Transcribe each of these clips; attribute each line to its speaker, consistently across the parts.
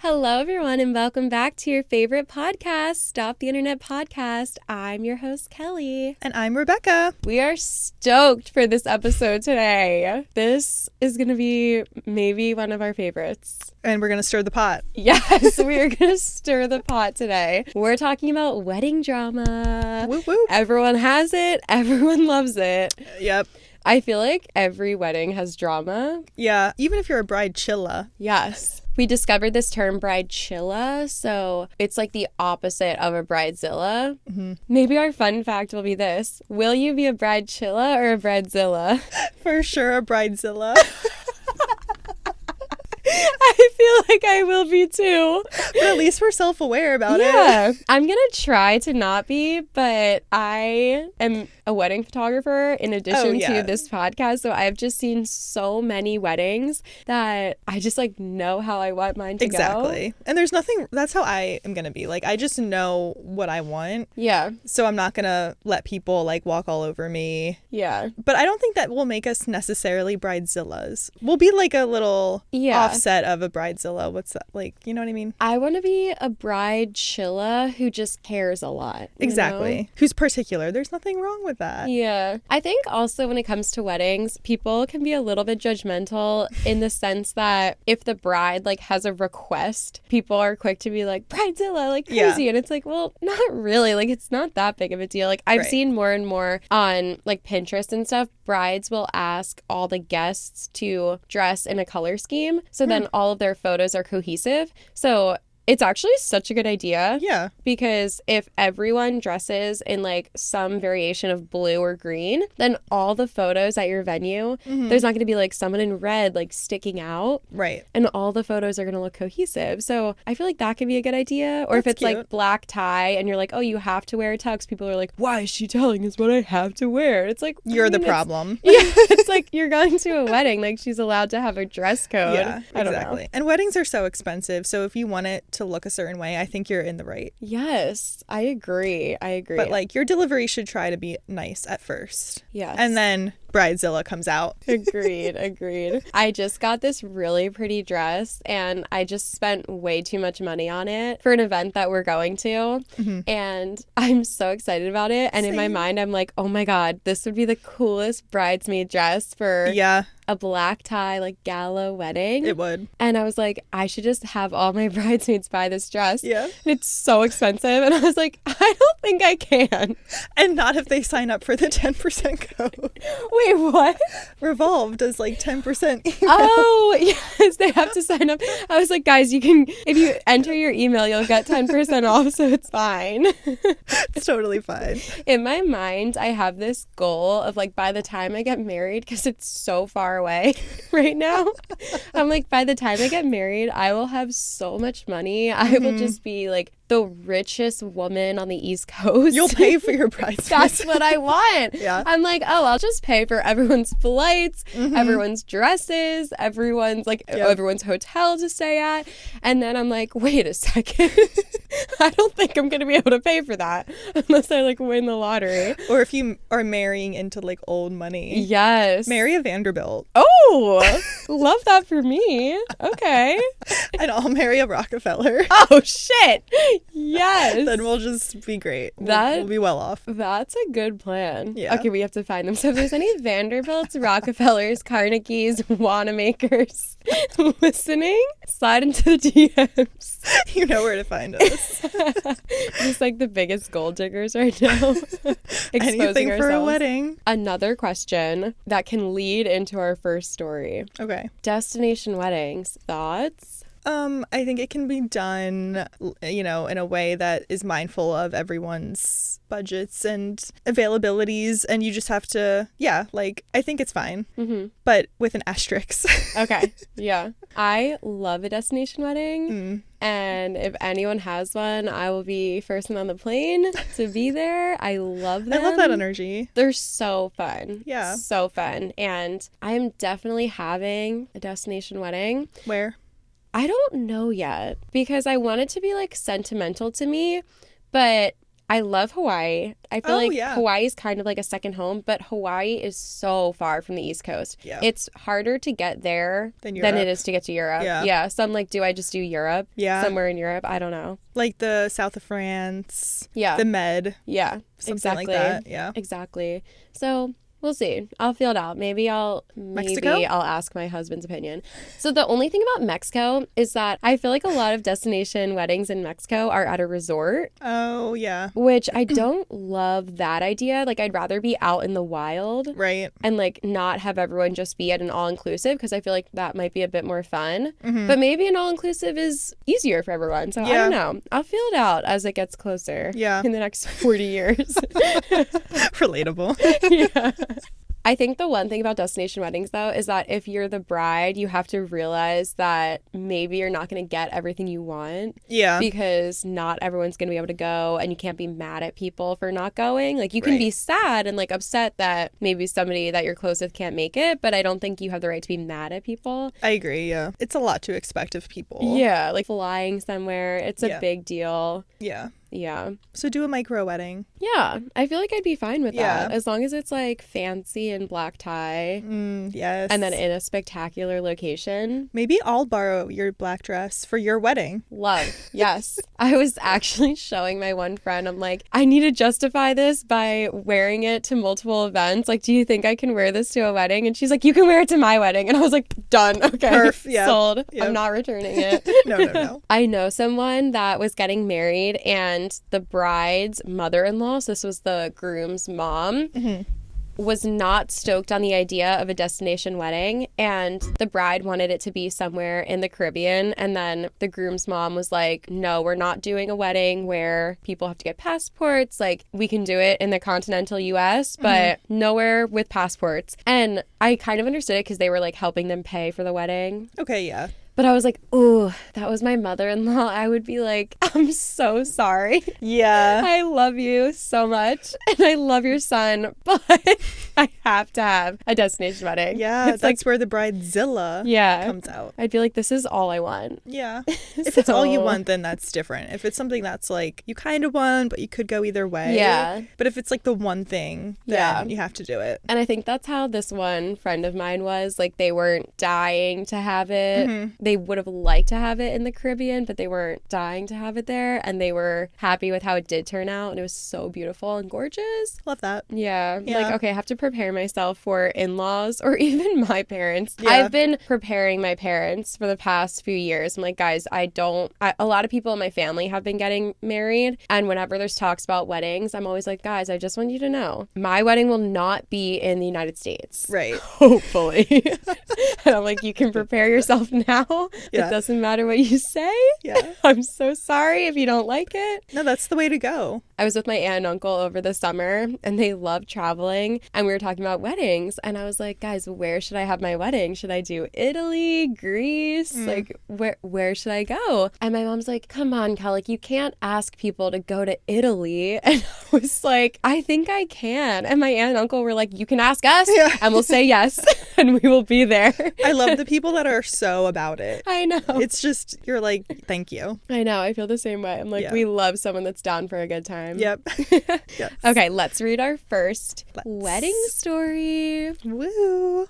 Speaker 1: Hello, everyone, and welcome back to your favorite podcast, Stop the Internet Podcast. I'm your host, Kelee.
Speaker 2: And I'm Rebecca.
Speaker 1: We are stoked for this episode today. This is going to be maybe one of our favorites.
Speaker 2: And we're going to stir the pot.
Speaker 1: Yes, we are going to stir the pot today. We're talking about wedding drama.
Speaker 2: Whoop, whoop.
Speaker 1: Everyone has it. Everyone loves it.
Speaker 2: Yep.
Speaker 1: I feel like every wedding has drama.
Speaker 2: Yeah, even if you're a bridezilla.
Speaker 1: Yes. We discovered this term bridezilla, so it's like the opposite of a bridezilla. Mm-hmm. Maybe our fun fact will be this. Will you be a bridezilla or a bridezilla?
Speaker 2: For sure a bridezilla.
Speaker 1: I feel like I will be too.
Speaker 2: But at least we're self-aware about it.
Speaker 1: Yeah. I'm going to try to not be, but I am a wedding photographer in addition to this podcast. So I've just seen so many weddings that I just know how I want mine to go.
Speaker 2: Exactly. And there's nothing, that's how I am going to be. I just know what I want.
Speaker 1: Yeah.
Speaker 2: So I'm not going to let people walk all over me.
Speaker 1: Yeah.
Speaker 2: But I don't think that will make us necessarily bridezillas. We'll be a little offset of a bridezilla. What's that? You know what I mean?
Speaker 1: I want to be a bridezilla who just cares a lot.
Speaker 2: Exactly.
Speaker 1: You know?
Speaker 2: Who's particular. There's nothing wrong with that.
Speaker 1: Yeah. I think also when it comes to weddings, people can be a little bit judgmental in the sense that if the bride has a request, people are quick to be bridezilla, crazy. Yeah. And it's well, not really. It's not that big of a deal. I've seen more and more on Pinterest and stuff, brides will ask all the guests to dress in a color scheme. So then all of their photos are cohesive. So it's actually such a good idea.
Speaker 2: Yeah.
Speaker 1: Because if everyone dresses in some variation of blue or green, then all the photos at your venue, there's not going to be someone in red sticking out.
Speaker 2: Right.
Speaker 1: And all the photos are going to look cohesive. So I feel that could be a good idea. Or
Speaker 2: That's
Speaker 1: if it's
Speaker 2: cute.
Speaker 1: Black tie and you're oh, you have to wear a tux, people are why is she telling us what I have to wear? It's
Speaker 2: you're the problem.
Speaker 1: Yeah. It's you're going to a wedding. She's allowed to have a dress code.
Speaker 2: Yeah,
Speaker 1: I don't
Speaker 2: exactly.
Speaker 1: know.
Speaker 2: And weddings are so expensive. So if you want it to look a certain way, I think you're in the right.
Speaker 1: Yes, I agree.
Speaker 2: But your delivery should try to be nice at first.
Speaker 1: Yes.
Speaker 2: And then bridezilla comes out.
Speaker 1: Agreed. I just got this really pretty dress and I just spent way too much money on it for an event that we're going to. Mm-hmm. And I'm so excited about it. And in my mind, I'm oh my God, this would be the coolest bridesmaid dress for a black tie, gala wedding.
Speaker 2: It would.
Speaker 1: And I was I should just have all my bridesmaids buy this dress.
Speaker 2: Yeah.
Speaker 1: And it's so expensive. And I was I don't think I can.
Speaker 2: And not if they sign up for the 10% code.
Speaker 1: Wait, what?
Speaker 2: Revolve does 10% email.
Speaker 1: Oh, yes, they have to sign up. I was guys, you can, if you enter your email, you'll get 10% off, so it's fine.
Speaker 2: It's totally fine.
Speaker 1: In my mind, I have this goal of by the time I get married, because it's so far away right now, I'm by the time I get married, I will have so much money. I will just be the richest woman on the East Coast.
Speaker 2: You'll pay for your bridesmaids.
Speaker 1: That's what I want.
Speaker 2: Yeah.
Speaker 1: I'm oh, I'll just pay for everyone's flights, everyone's dresses, everyone's everyone's hotel to stay at. And then I'm wait a second. I don't think I'm going to be able to pay for that unless I win the lottery.
Speaker 2: Or if you are marrying into old money.
Speaker 1: Yes.
Speaker 2: Marry a Vanderbilt.
Speaker 1: Oh, love that for me. Okay.
Speaker 2: And I'll marry a Rockefeller.
Speaker 1: Oh, shit. Yes.
Speaker 2: Then we'll just be great. We'll be well off.
Speaker 1: That's a good plan.
Speaker 2: Yeah.
Speaker 1: Okay, we have to find them. So if there's any Vanderbilts, Rockefellers, Carnegies, Wanamakers listening, slide into the DMs.
Speaker 2: You know where to find us.
Speaker 1: Just the biggest gold diggers right now.
Speaker 2: Anything for a wedding.
Speaker 1: Another question that can lead into our first story.
Speaker 2: Okay.
Speaker 1: Destination weddings. Thoughts?
Speaker 2: I think it can be done, in a way that is mindful of everyone's budgets and availabilities. And you just have to, I think it's fine. Mm-hmm. But with an asterisk.
Speaker 1: Okay. Yeah. I love a destination wedding. And if anyone has one, I will be first one on the plane to be there. I love them.
Speaker 2: I love that energy.
Speaker 1: They're so fun.
Speaker 2: Yeah.
Speaker 1: So fun. And I am definitely having a destination wedding.
Speaker 2: Where?
Speaker 1: I don't know yet because I want it to be sentimental to me, but I love Hawaii. I feel like
Speaker 2: yeah.
Speaker 1: Hawaii is kind of like a second home, but Hawaii is so far from the East Coast.
Speaker 2: Yeah.
Speaker 1: It's harder to get there than it is to get to Europe.
Speaker 2: Yeah.
Speaker 1: So I'm like, do I just do Europe?
Speaker 2: Yeah.
Speaker 1: Somewhere in Europe? I don't know.
Speaker 2: Like the south of France.
Speaker 1: Yeah.
Speaker 2: The Med.
Speaker 1: Yeah.
Speaker 2: Something
Speaker 1: exactly.
Speaker 2: like that. Yeah.
Speaker 1: Exactly. So we'll see. I'll feel it out. Maybe I'll ask my husband's opinion. So the only thing about Mexico is that I feel like a lot of destination weddings in Mexico are at a resort.
Speaker 2: Oh, yeah.
Speaker 1: Which I don't love that idea. Like, I'd rather be out in the wild.
Speaker 2: Right.
Speaker 1: And like not have everyone just be at an all-inclusive, because I feel like that might be a bit more fun. But maybe an all-inclusive is easier for everyone. So I don't know. I'll feel it out as it gets closer.
Speaker 2: Yeah.
Speaker 1: In the next 40 years.
Speaker 2: Relatable.
Speaker 1: Yeah. I think the one thing about destination weddings, though, is that if you're the bride, you have to realize that maybe you're not going to get everything you want.
Speaker 2: Yeah.
Speaker 1: Because not everyone's going to be able to go, and you can't be mad at people for not going. Like, you can be sad and, like, upset that maybe somebody that you're close with can't make it, but I don't think you have the right to be mad at people.
Speaker 2: I agree, yeah. It's a lot to expect of people.
Speaker 1: Yeah, like flying somewhere, it's a big deal.
Speaker 2: Yeah.
Speaker 1: Yeah.
Speaker 2: So do a micro wedding.
Speaker 1: Yeah. I feel like I'd be fine with
Speaker 2: Yeah.
Speaker 1: that. As long as it's like fancy and black tie.
Speaker 2: Yes.
Speaker 1: And then in a spectacular location.
Speaker 2: Maybe I'll borrow your black dress for your wedding.
Speaker 1: Love. Yes. I was actually showing my one friend, I'm like, I need to justify this by wearing it to multiple events. Like, do you think I can wear this to a wedding? And she's like, you can wear it to my wedding. And I was like, done. Okay.
Speaker 2: Perf. Yeah.
Speaker 1: Sold.
Speaker 2: Yep.
Speaker 1: I'm not returning it.
Speaker 2: No.
Speaker 1: I know someone that was getting married, and the bride's mother-in-law, so this was the groom's mom, was not stoked on the idea of a destination wedding, and the bride wanted it to be somewhere in the Caribbean, and then the groom's mom was like, no, we're not doing a wedding where people have to get passports. Like, we can do it in the continental US, but nowhere with passports. And I kind of understood it because they were like helping them pay for the wedding.
Speaker 2: Okay, yeah.
Speaker 1: But I was like, ooh, that was my mother-in-law. I would be like, I'm so sorry.
Speaker 2: Yeah.
Speaker 1: I love you so much, and I love your son, but I have to have a destination wedding.
Speaker 2: Yeah,
Speaker 1: it's
Speaker 2: that's where the Bridezilla comes out.
Speaker 1: I'd be like, this is all I want.
Speaker 2: Yeah. If it's all you want, then that's different. If it's something that's like, you kind of want, but you could go either way.
Speaker 1: Yeah.
Speaker 2: But if it's like the one thing, then you have to do it.
Speaker 1: And I think that's how this one friend of mine was. Like, they weren't dying to have it. They would have liked to have it in the Caribbean, but they weren't dying to have it there, and they were happy with how it did turn out, and it was so beautiful and gorgeous.
Speaker 2: Love that.
Speaker 1: Yeah. Like, okay, I have to prepare myself for in-laws or even my parents.
Speaker 2: Yeah.
Speaker 1: I've been preparing my parents for the past few years. I'm like, guys, a lot of people in my family have been getting married, and whenever there's talks about weddings, I'm always like, guys, I just want you to know, my wedding will not be in the United States.
Speaker 2: Right.
Speaker 1: Hopefully. And I'm like, you can prepare yourself now.
Speaker 2: Yeah.
Speaker 1: It doesn't matter what you say.
Speaker 2: Yeah.
Speaker 1: I'm so sorry if you don't like it.
Speaker 2: No, that's the way to go.
Speaker 1: I was with my aunt and uncle over the summer, and they love traveling, and we were talking about weddings, and I was like, guys, where should I have my wedding? Should I do Italy, Greece? Like, where should I go? And my mom's like, come on, Kel, like, you can't ask people to go to Italy. And I was like, I think I can. And my aunt and uncle were like, you can ask us, and we'll say yes, and we will be there.
Speaker 2: I love the people that are so about it.
Speaker 1: I know.
Speaker 2: It's just, you're like, thank you.
Speaker 1: I know. I feel the same way. I'm like, we love someone that's down for a good time.
Speaker 2: Yep. Yes.
Speaker 1: Okay, let's read our first wedding story.
Speaker 2: Woo.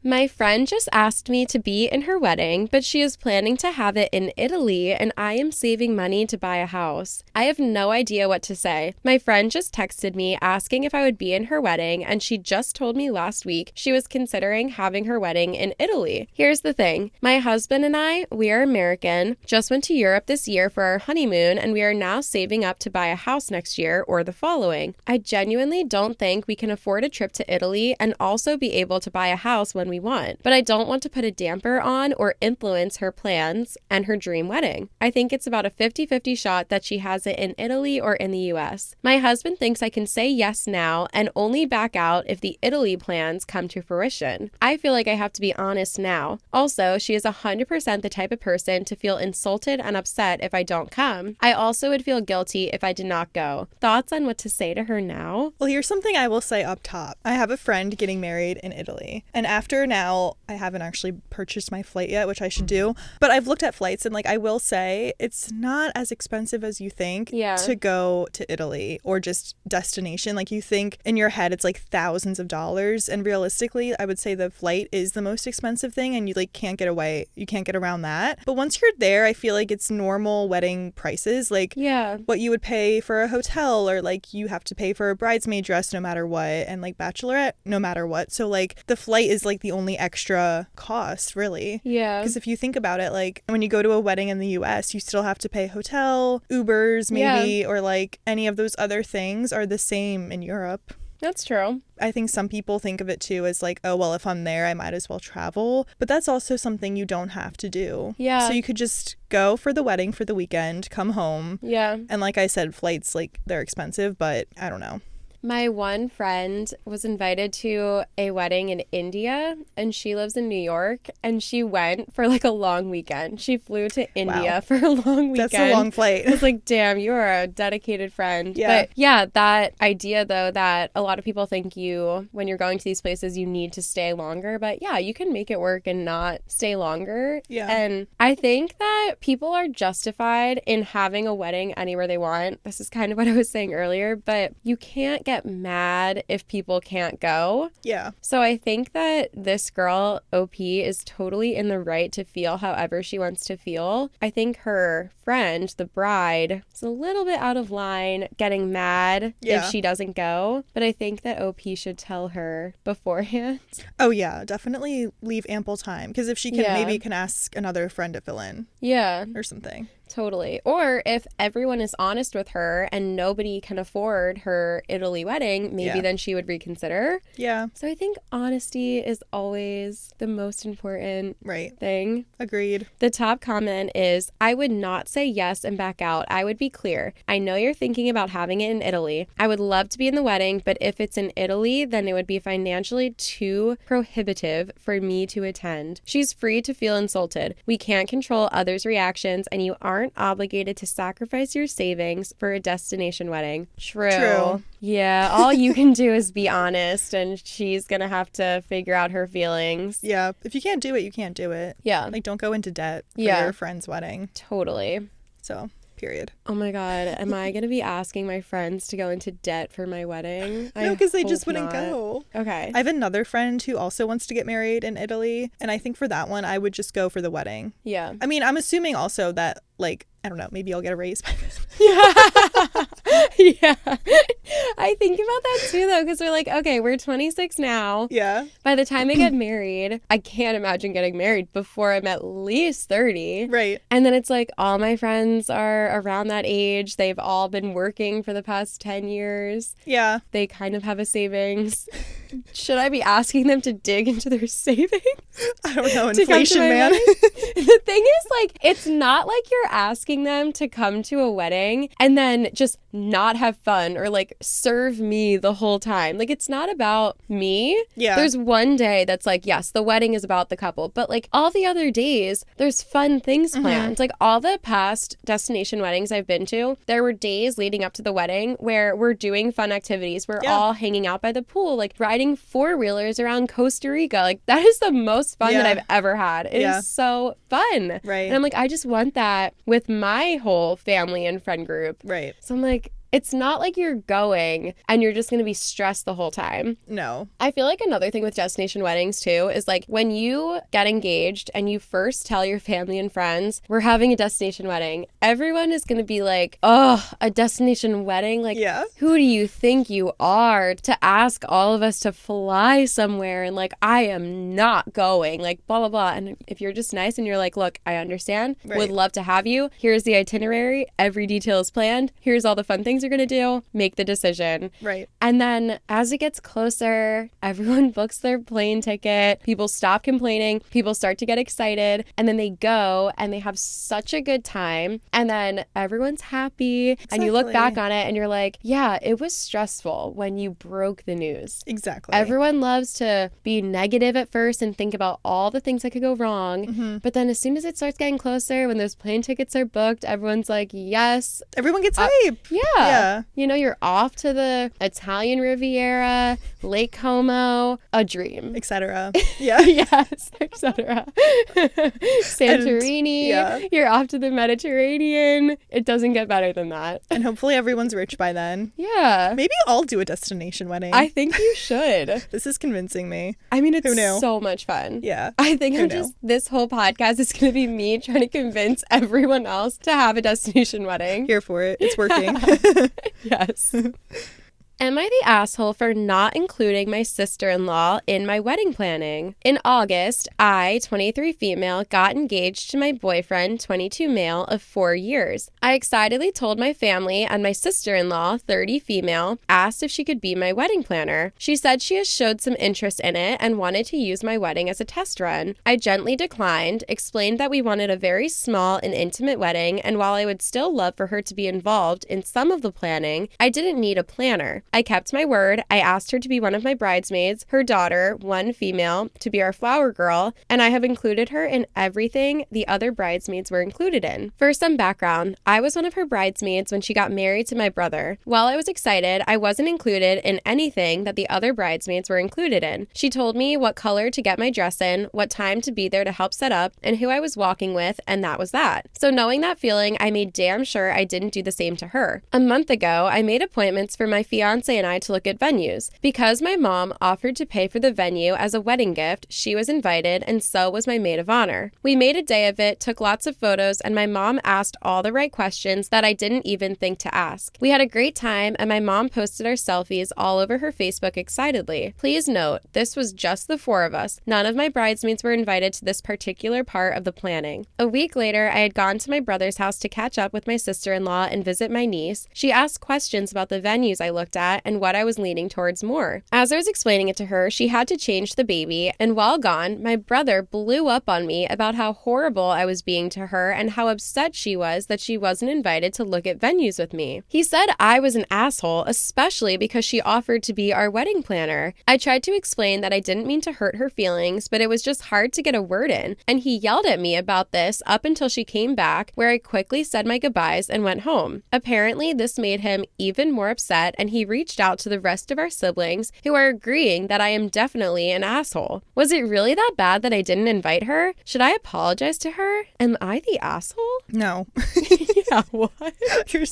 Speaker 1: My friend just asked me to be in her wedding, but she is planning to have it in Italy, and I am saving money to buy a house. I have no idea what to say. My friend just texted me asking if I would be in her wedding, and she just told me last week she was considering having her wedding in Italy. Here's the thing. My husband and I, we are American, just went to Europe this year for our honeymoon, and we are now saving up to buy a house next year or the following. I genuinely don't think we can afford a trip to Italy and also be able to buy a house when we want, but I don't want to put a damper on or influence her plans and her dream wedding. I think it's about a 50-50 shot that she has it in Italy or in the US. My husband thinks I can say yes now and only back out if the Italy plans come to fruition. I feel like I have to be honest now. Also, she is 100% the type of person to feel insulted and upset if I don't come. I also would feel guilty if I did not go. Thoughts on what to say to her now?
Speaker 2: Well, here's something I will say up top. I have a friend getting married in Italy. And after now, I haven't actually purchased my flight yet, which I should do. But I've looked at flights and like I will say it's not as expensive as you think to go to Italy or just destination. Like you think in your head it's like thousands of dollars. And realistically, I would say the flight is the most expensive thing and you like can't get away. You can't get around that. But once you're there, I feel like it's normal wedding prices. Like what you would pay for a hotel or like you have to pay for a bridesmaid dress no matter what and like bachelorette no matter what. So like the flight is like the only extra cost really. Yeah. Because if you think about it, like when you go to a wedding in the US, you still have to pay hotel, Ubers maybe, or like any of those other things are the same in Europe.
Speaker 1: That's true.
Speaker 2: I think some people think of it too as like, oh, well, if I'm there, I might as well travel. But that's also something you don't have to do. Yeah. So you could just go for the wedding for the weekend, come home. Yeah. And like I said, flights, like they're expensive, but I don't know.
Speaker 1: My one friend was invited to a wedding in India and she lives in New York and she went for like a long weekend. She flew to India for a long weekend.
Speaker 2: That's a long flight.
Speaker 1: I was like, damn, you are a dedicated friend. Yeah. But yeah, that idea though that a lot of people think when you're going to these places, you need to stay longer. But yeah, you can make it work and not stay longer. Yeah. And I think that people are justified in having a wedding anywhere they want. This is kind of what I was saying earlier, but you can't get mad if people can't go. Yeah. So I think that this girl, OP, is totally in the right to feel however she wants to feel. I think her friend, the bride, is a little bit out of line getting mad if she doesn't go. But I think that OP should tell her beforehand.
Speaker 2: Oh, yeah. Definitely leave ample time. Because if she can, maybe can ask another friend to fill in. Yeah. Or something.
Speaker 1: Totally. Or if everyone is honest with her and nobody can afford her Italy wedding, maybe then she would reconsider. Yeah. So I think honesty is always the most important thing.
Speaker 2: Agreed.
Speaker 1: The top comment is, I would not say yes and back out. I would be clear. I know you're thinking about having it in Italy. I would love to be in the wedding, but if it's in Italy, then it would be financially too prohibitive for me to attend. She's free to feel insulted. We can't control others' reactions and you aren't obligated to sacrifice your savings for a destination wedding. True. Yeah, all you can do is be honest and she's gonna have to figure out her feelings.
Speaker 2: Yeah, if you can't do it, you can't do it. Yeah. Like, don't go into debt for your friend's wedding.
Speaker 1: Totally.
Speaker 2: So, period.
Speaker 1: Oh my God, am I gonna be asking my friends to go into debt for my wedding?
Speaker 2: No, because they just wouldn't go.
Speaker 1: Okay.
Speaker 2: I have another friend who also wants to get married in Italy, and I think for that one, I would just go for the wedding. Yeah. I mean, I'm assuming also that, like, I don't know, maybe I'll get a raise by then.
Speaker 1: Yeah. I think about that too, though, because we're like, okay, we're 26 now. Yeah. By the time I get married, I can't imagine getting married before I'm at least 30. Right. And then it's like all my friends are around that age. They've all been working for the past 10 years. Yeah. They kind of have a savings. Should I be asking them to dig into their savings?
Speaker 2: I don't know, inflation, man.
Speaker 1: The thing is, like, it's not like you're asking them to come to a wedding and then just not have fun or like serve me the whole time. Like, it's not about me. Yeah. There's one day that's like, yes, the wedding is about the couple, but like all the other days, there's fun things planned. Like all the past destination weddings I've been to, there were days leading up to the wedding where we're doing fun activities. We're all hanging out by the pool, like riding four-wheelers around Costa Rica. Like, that is the most fun that I've ever had. It is so fun. Right. And I'm like, I just want that with my whole family and friend group. Right. So I'm like, it's not like you're going and you're just going to be stressed the whole time. No. I feel like another thing with destination weddings too is like when you get engaged and you first tell your family and friends, we're having a destination wedding, everyone is going to be like, oh, a destination wedding? Like, who do you think you are to ask all of us to fly somewhere? And like, I am not going, like, blah, blah, blah. And if you're just nice and you're like, look, I understand, would love to have you. Here's the itinerary. Every detail is planned. Here's all the fun things are going to do, make the decision.
Speaker 2: Right.
Speaker 1: And then as it gets closer, everyone books their plane ticket. People stop complaining. People start to get excited. And then they go and they have such a good time. And then everyone's happy. Exactly. And you look back on it and you're like, yeah, it was stressful when you broke the news.
Speaker 2: Exactly.
Speaker 1: Everyone loves to be negative at first and think about all the things that could go wrong. Mm-hmm. But then as soon as it starts getting closer, when those plane tickets are booked, everyone's like, yes.
Speaker 2: Everyone gets hype.
Speaker 1: Yeah. You know, you're off to the Italian Riviera, Lake Como, a dream.
Speaker 2: Etc. Yeah.
Speaker 1: Yes, etc. Santorini. You're off to the Mediterranean. It doesn't get better than that.
Speaker 2: And hopefully everyone's rich by then.
Speaker 1: Yeah.
Speaker 2: Maybe I'll do a destination wedding.
Speaker 1: I think you should.
Speaker 2: This is convincing me.
Speaker 1: I mean, it's so much fun.
Speaker 2: Yeah.
Speaker 1: I think this whole podcast is going to be me trying to convince everyone else to have a destination wedding.
Speaker 2: Here for it. It's working.
Speaker 1: Yes. Am I the asshole for not including my sister-in-law in my wedding planning? In August, I, 23 female, got engaged to my boyfriend, 22 male, of 4 years. I excitedly told my family, and my sister-in-law, 30 female, asked if she could be my wedding planner. She said she has showed some interest in it and wanted to use my wedding as a test run. I gently declined, explained that we wanted a very small and intimate wedding, and while I would still love for her to be involved in some of the planning, I didn't need a planner. I kept my word. I asked her to be one of my bridesmaids, her daughter, one female, to be our flower girl, and I have included her in everything the other bridesmaids were included in. For some background, I was one of her bridesmaids when she got married to my brother. While I was excited, I wasn't included in anything that the other bridesmaids were included in. She told me what color to get my dress in, what time to be there to help set up, and who I was walking with, and that was that. So knowing that feeling, I made damn sure I didn't do the same to her. A month ago, I made appointments for my fiance and I to look at venues. Because my mom offered to pay for the venue as a wedding gift, she was invited, and so was my maid of honor. We made a day of it, took lots of photos, and my mom asked all the right questions that I didn't even think to ask. We had a great time, and my mom posted our selfies all over her Facebook excitedly. Please note, this was just the 4 of us. None of my bridesmaids were invited to this particular part of the planning. A week later, I had gone to my brother's house to catch up with my sister-in-law and visit my niece. She asked questions about the venues I looked at and what I was leaning towards more. As I was explaining it to her, she had to change the baby, and while gone, my brother blew up on me about how horrible I was being to her and how upset she was that she wasn't invited to look at venues with me. He said I was an asshole, especially because she offered to be our wedding planner. I tried to explain that I didn't mean to hurt her feelings, but it was just hard to get a word in, and he yelled at me about this up until she came back, where I quickly said my goodbyes and went home. Apparently, this made him even more upset, and he reached out to the rest of our siblings who are agreeing that I am definitely an asshole. Was it really that bad that I didn't invite her? Should I apologize to her? Am I the asshole?
Speaker 2: No.
Speaker 1: Yeah, what?
Speaker 2: Your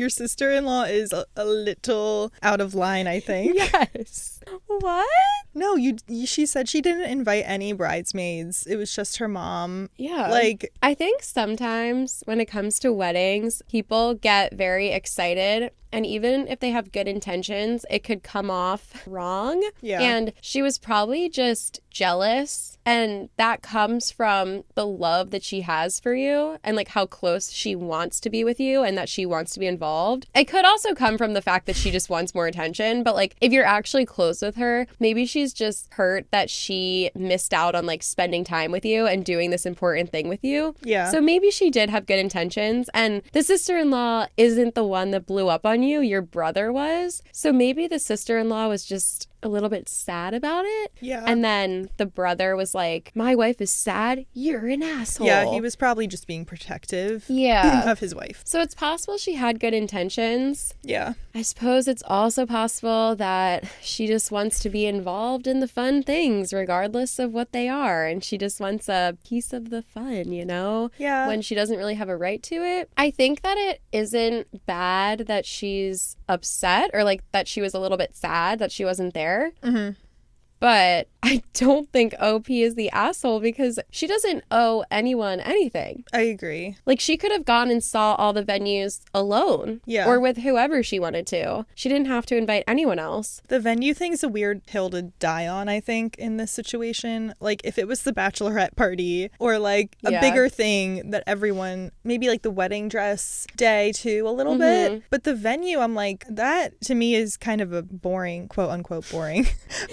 Speaker 2: sister-in-law is a little out of line, I think.
Speaker 1: Yes. What?
Speaker 2: No, she said she didn't invite any bridesmaids. It was just her mom.
Speaker 1: Yeah.
Speaker 2: Like,
Speaker 1: I think sometimes when it comes to weddings, people get very excited. And even if they have good intentions, it could come off wrong.
Speaker 2: Yeah.
Speaker 1: And she was probably just jealous. And that comes from the love that she has for you and like how close she wants to be with you and that she wants to be involved. It could also come from the fact that she just wants more attention. But like if you're actually close with her, maybe she's just hurt that she missed out on like spending time with you and doing this important thing with you.
Speaker 2: Yeah.
Speaker 1: So maybe she did have good intentions. And the sister-in-law isn't the one that blew up on you. Your brother was. So maybe the sister-in-law was just a little bit sad about it.
Speaker 2: Yeah.
Speaker 1: And then the brother was like, my wife is sad. You're an asshole.
Speaker 2: Yeah, he was probably just being protective of his wife.
Speaker 1: So it's possible she had good intentions.
Speaker 2: Yeah.
Speaker 1: I suppose it's also possible that she just wants to be involved in the fun things, regardless of what they are. And she just wants a piece of the fun, you know?
Speaker 2: Yeah.
Speaker 1: When she doesn't really have a right to it. I think that it isn't bad that she's upset or like that she was a little bit sad that she wasn't there.
Speaker 2: Mm-hmm.
Speaker 1: But I don't think OP is the asshole because she doesn't owe anyone anything.
Speaker 2: I agree.
Speaker 1: Like, she could have gone and saw all the venues alone.
Speaker 2: Yeah.
Speaker 1: Or with whoever she wanted to. She didn't have to invite anyone else.
Speaker 2: The venue thing's a weird hill to die on, I think, in this situation. Like, if it was the bachelorette party or, like, a bigger thing that everyone, maybe, like, the wedding dress day, too, a little bit. But the venue, I'm like, that, to me, is kind of a boring, quote-unquote boring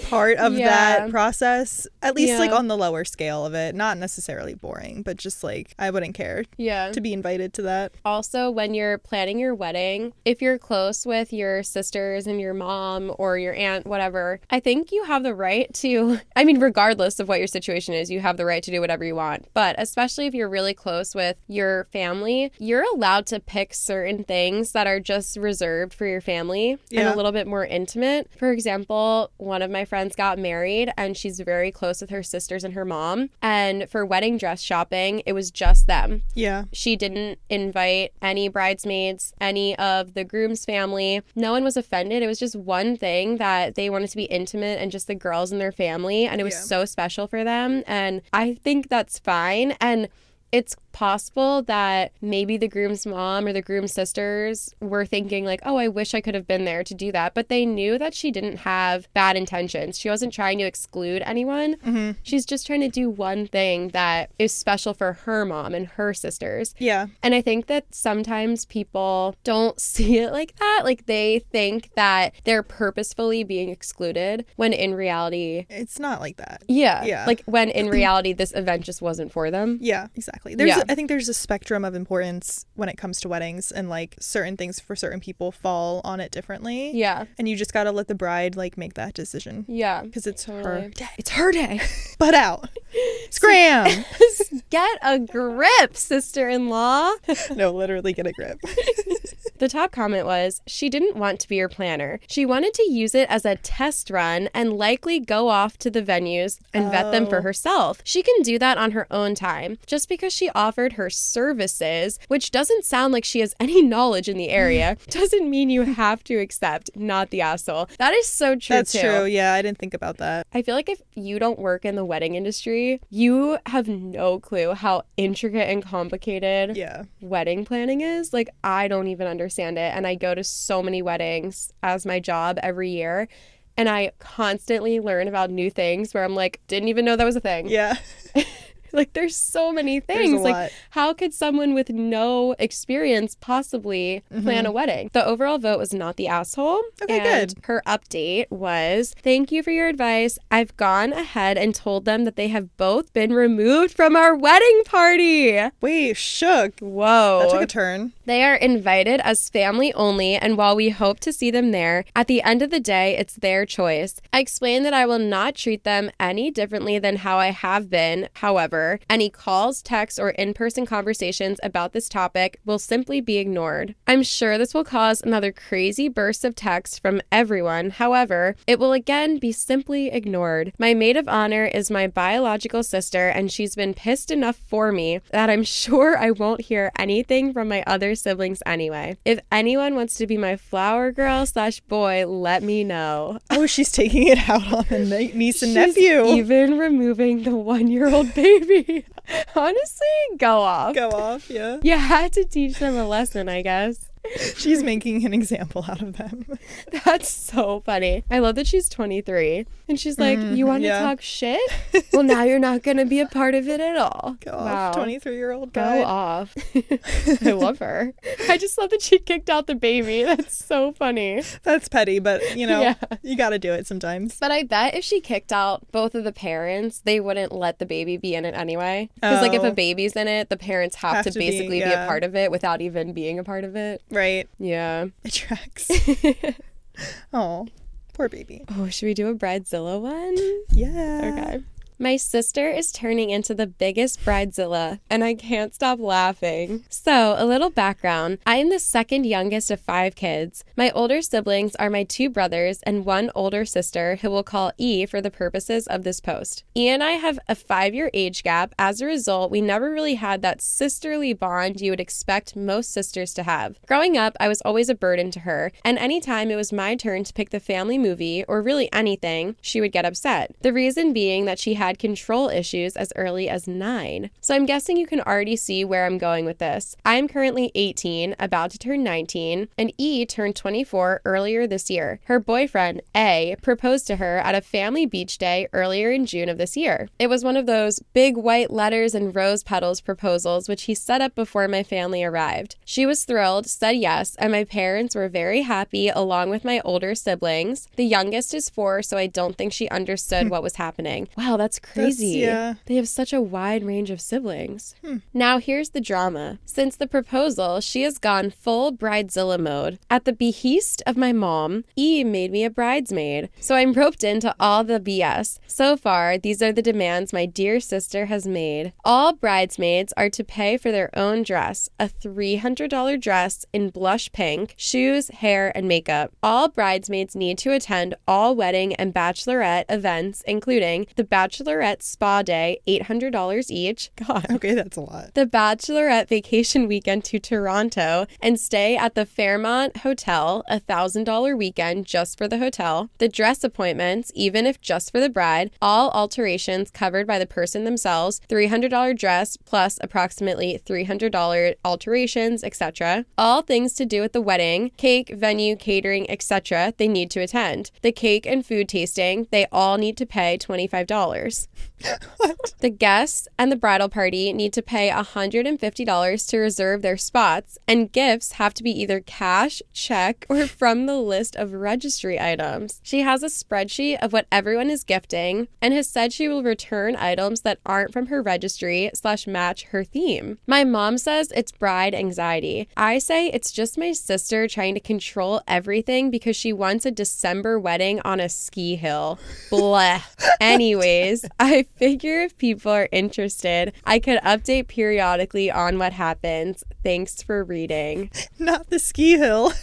Speaker 2: part of that process. At least, like, on the lower scale of it. Not necessarily boring, but just, like, I wouldn't care to be invited to that.
Speaker 1: Also, when you're planning your wedding, if you're close with your sisters and your mom or your aunt, whatever, I think you have the right to, I mean, regardless of what your situation is, you have the right to do whatever you want. But especially if you're really close with your family, you're allowed to pick certain things that are just reserved for your family and a little bit more intimate. For example, one of my friends got married and she's very close with her sisters and her mom. And for wedding dress shopping, it was just them.
Speaker 2: Yeah.
Speaker 1: She didn't invite any bridesmaids, any of the groom's family. No one was offended. It was just one thing that they wanted to be intimate and just the girls and their family. And it was so special for them. And I think that's fine. And it's possible that maybe the groom's mom or the groom's sisters were thinking like, oh, I wish I could have been there to do that. But they knew that she didn't have bad intentions. She wasn't trying to exclude anyone. She's just trying to do one thing that is special for her mom and her sisters.
Speaker 2: Yeah.
Speaker 1: And I think that sometimes people don't see it like that. Like they think that they're purposefully being excluded when in reality,
Speaker 2: it's not like that.
Speaker 1: Yeah. Like when in reality, this event just wasn't for them.
Speaker 2: Yeah, exactly. I think there's a spectrum of importance when it comes to weddings, and like certain things for certain people fall on it differently.
Speaker 1: Yeah.
Speaker 2: And you just got to let the bride like make that decision.
Speaker 1: Yeah.
Speaker 2: Because it's
Speaker 1: totally.
Speaker 2: her day. It's her day. Butt out. Scram.
Speaker 1: Get a grip, sister-in-law.
Speaker 2: No, literally get a grip.
Speaker 1: The top comment was, she didn't want to be your planner. She wanted to use it as a test run and likely go off to the venues and vet them for herself. She can do that on her own time. Just because she offered her services, which doesn't sound like she has any knowledge in the area, doesn't mean you have to accept, not the asshole. That is so true,
Speaker 2: That's true. Yeah, I didn't think about that.
Speaker 1: I feel like if you don't work in the wedding industry, you have no clue how intricate and complicated wedding planning is. Like, I don't even understand it. And I go to so many weddings as my job every year. And I constantly learn about new things where I'm like, didn't even know that was a thing.
Speaker 2: Yeah.
Speaker 1: Like, there's so many things.
Speaker 2: Like,
Speaker 1: lot. How could someone with no experience possibly plan a wedding? The overall vote was not the asshole.
Speaker 2: Okay,
Speaker 1: and
Speaker 2: good.
Speaker 1: Her update was, thank you for your advice. I've gone ahead and told them that they have both been removed from our wedding party.
Speaker 2: Wait, shook.
Speaker 1: Whoa.
Speaker 2: That took a turn.
Speaker 1: They are invited as family only, and while we hope to see them there, at the end of the day, it's their choice. I explained that I will not treat them any differently than how I have been. However, any calls, texts, or in-person conversations about this topic will simply be ignored. I'm sure this will cause another crazy burst of texts from everyone. However, it will again be simply ignored. My maid of honor is my biological sister, and she's been pissed enough for me that I'm sure I won't hear anything from my other siblings anyway. If anyone wants to be my flower girl / boy, let me know.
Speaker 2: Oh, she's taking it out on the niece and nephew.
Speaker 1: Even removing the 1-year-old baby. Honestly, go off.
Speaker 2: Go off, yeah.
Speaker 1: You had to teach them a lesson, I guess.
Speaker 2: She's making an example out of them.
Speaker 1: That's so funny. I love that she's 23 and she's like, you want to talk shit? Well, now you're not going to be a part of it at all.
Speaker 2: Go off, 23-year-old
Speaker 1: Go
Speaker 2: guy.
Speaker 1: off. I love her. I just love that she kicked out the baby. That's so funny.
Speaker 2: That's petty, but you know, you got to do it sometimes.
Speaker 1: But I bet if she kicked out both of the parents, they wouldn't let the baby be in it anyway. Because like if a baby's in it, the parents have to basically be a part of it without even being a part of it.
Speaker 2: Right.
Speaker 1: Yeah.
Speaker 2: It tracks. Oh, poor baby.
Speaker 1: Oh, should we do a Bridezilla one?
Speaker 2: Yeah.
Speaker 1: Okay. My sister is turning into the biggest bridezilla, and I can't stop laughing. So, a little background. I am the second youngest of 5 kids. My older siblings are my 2 brothers and 1 older sister who we'll call E for the purposes of this post. E and I have a 5-year age gap. As a result, we never really had that sisterly bond you would expect most sisters to have. Growing up, I was always a burden to her, and anytime it was my turn to pick the family movie, or really anything, she would get upset. The reason being that she had control issues as early as 9. So I'm guessing you can already see where I'm going with this. I'm currently 18, about to turn 19, and E turned 24 earlier this year. Her boyfriend, A, proposed to her at a family beach day earlier in June of this year. It was one of those big white letters and rose petals proposals which he set up before my family arrived. She was thrilled, said yes, and my parents were very happy along with my older siblings. The youngest is 4, so I don't think she understood what was happening. Wow, that's crazy.
Speaker 2: Yeah.
Speaker 1: They have such a wide range of siblings. Now here's the drama. Since the proposal, she has gone full bridezilla mode. At the behest of my mom, E made me a bridesmaid. So I'm roped into all the BS. So far, these are the demands my dear sister has made. All bridesmaids are to pay for their own dress, a $300 dress in blush pink, shoes, hair, and makeup. All bridesmaids need to attend all wedding and bachelorette events, including the bachelorette spa day, $800 each. God.
Speaker 2: Okay, that's a lot.
Speaker 1: The bachelorette vacation weekend to Toronto and stay at the Fairmont Hotel, $1,000 weekend just for the hotel. The dress appointments, even if just for the bride, all alterations covered by the person themselves, $300 dress plus approximately $300 alterations, etc. All things to do with the wedding, cake, venue, catering, etc. they need to attend. The cake and food tasting, they all need to pay $25.
Speaker 2: What?
Speaker 1: The guests and the bridal party need to pay $150 to reserve their spots, and gifts have to be either cash, check, or from the list of registry items. She has a spreadsheet of what everyone is gifting and has said she will return items that aren't from her registry / match her theme. My mom says it's bride anxiety. I say it's just my sister trying to control everything because she wants a December wedding on a ski hill. Bleh. Anyways, I figure if people are interested, I could update periodically on what happens. Thanks for reading.
Speaker 2: Not the ski hill.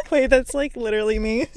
Speaker 2: Wait, that's like literally me.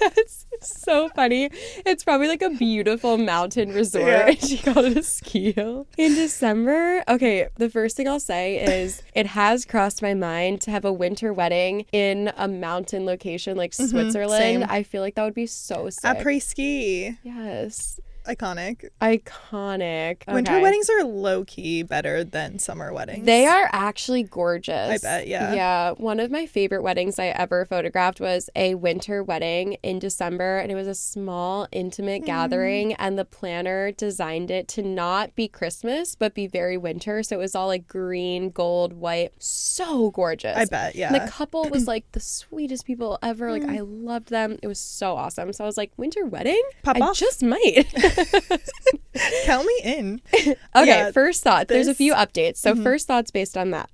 Speaker 1: That's so funny. It's probably like a beautiful mountain resort.
Speaker 2: Yeah.
Speaker 1: And she called it a ski hill. In December, okay, the first thing I'll say is it has crossed my mind to have a winter wedding in a mountain location like Switzerland.
Speaker 2: Same.
Speaker 1: I feel like that would be so sick.
Speaker 2: Après ski.
Speaker 1: Yes.
Speaker 2: Iconic.
Speaker 1: Iconic.
Speaker 2: Winter
Speaker 1: Okay.
Speaker 2: weddings are low-key better than summer weddings.
Speaker 1: They are actually gorgeous.
Speaker 2: I bet, yeah.
Speaker 1: Yeah. One of my favorite weddings I ever photographed was a winter wedding in December, and it was a small, intimate gathering, and the planner designed it to not be Christmas, but be very winter. So it was all like green, gold, white. So gorgeous.
Speaker 2: I bet, yeah.
Speaker 1: And the couple was like the sweetest people ever. Like, I loved them. It was so awesome. So I was like, winter wedding?
Speaker 2: Pop
Speaker 1: I
Speaker 2: off.
Speaker 1: just might.
Speaker 2: Count me in.
Speaker 1: Okay,
Speaker 2: Yeah,
Speaker 1: first thought. There's a
Speaker 2: this-
Speaker 1: few updates. So first thoughts based on that.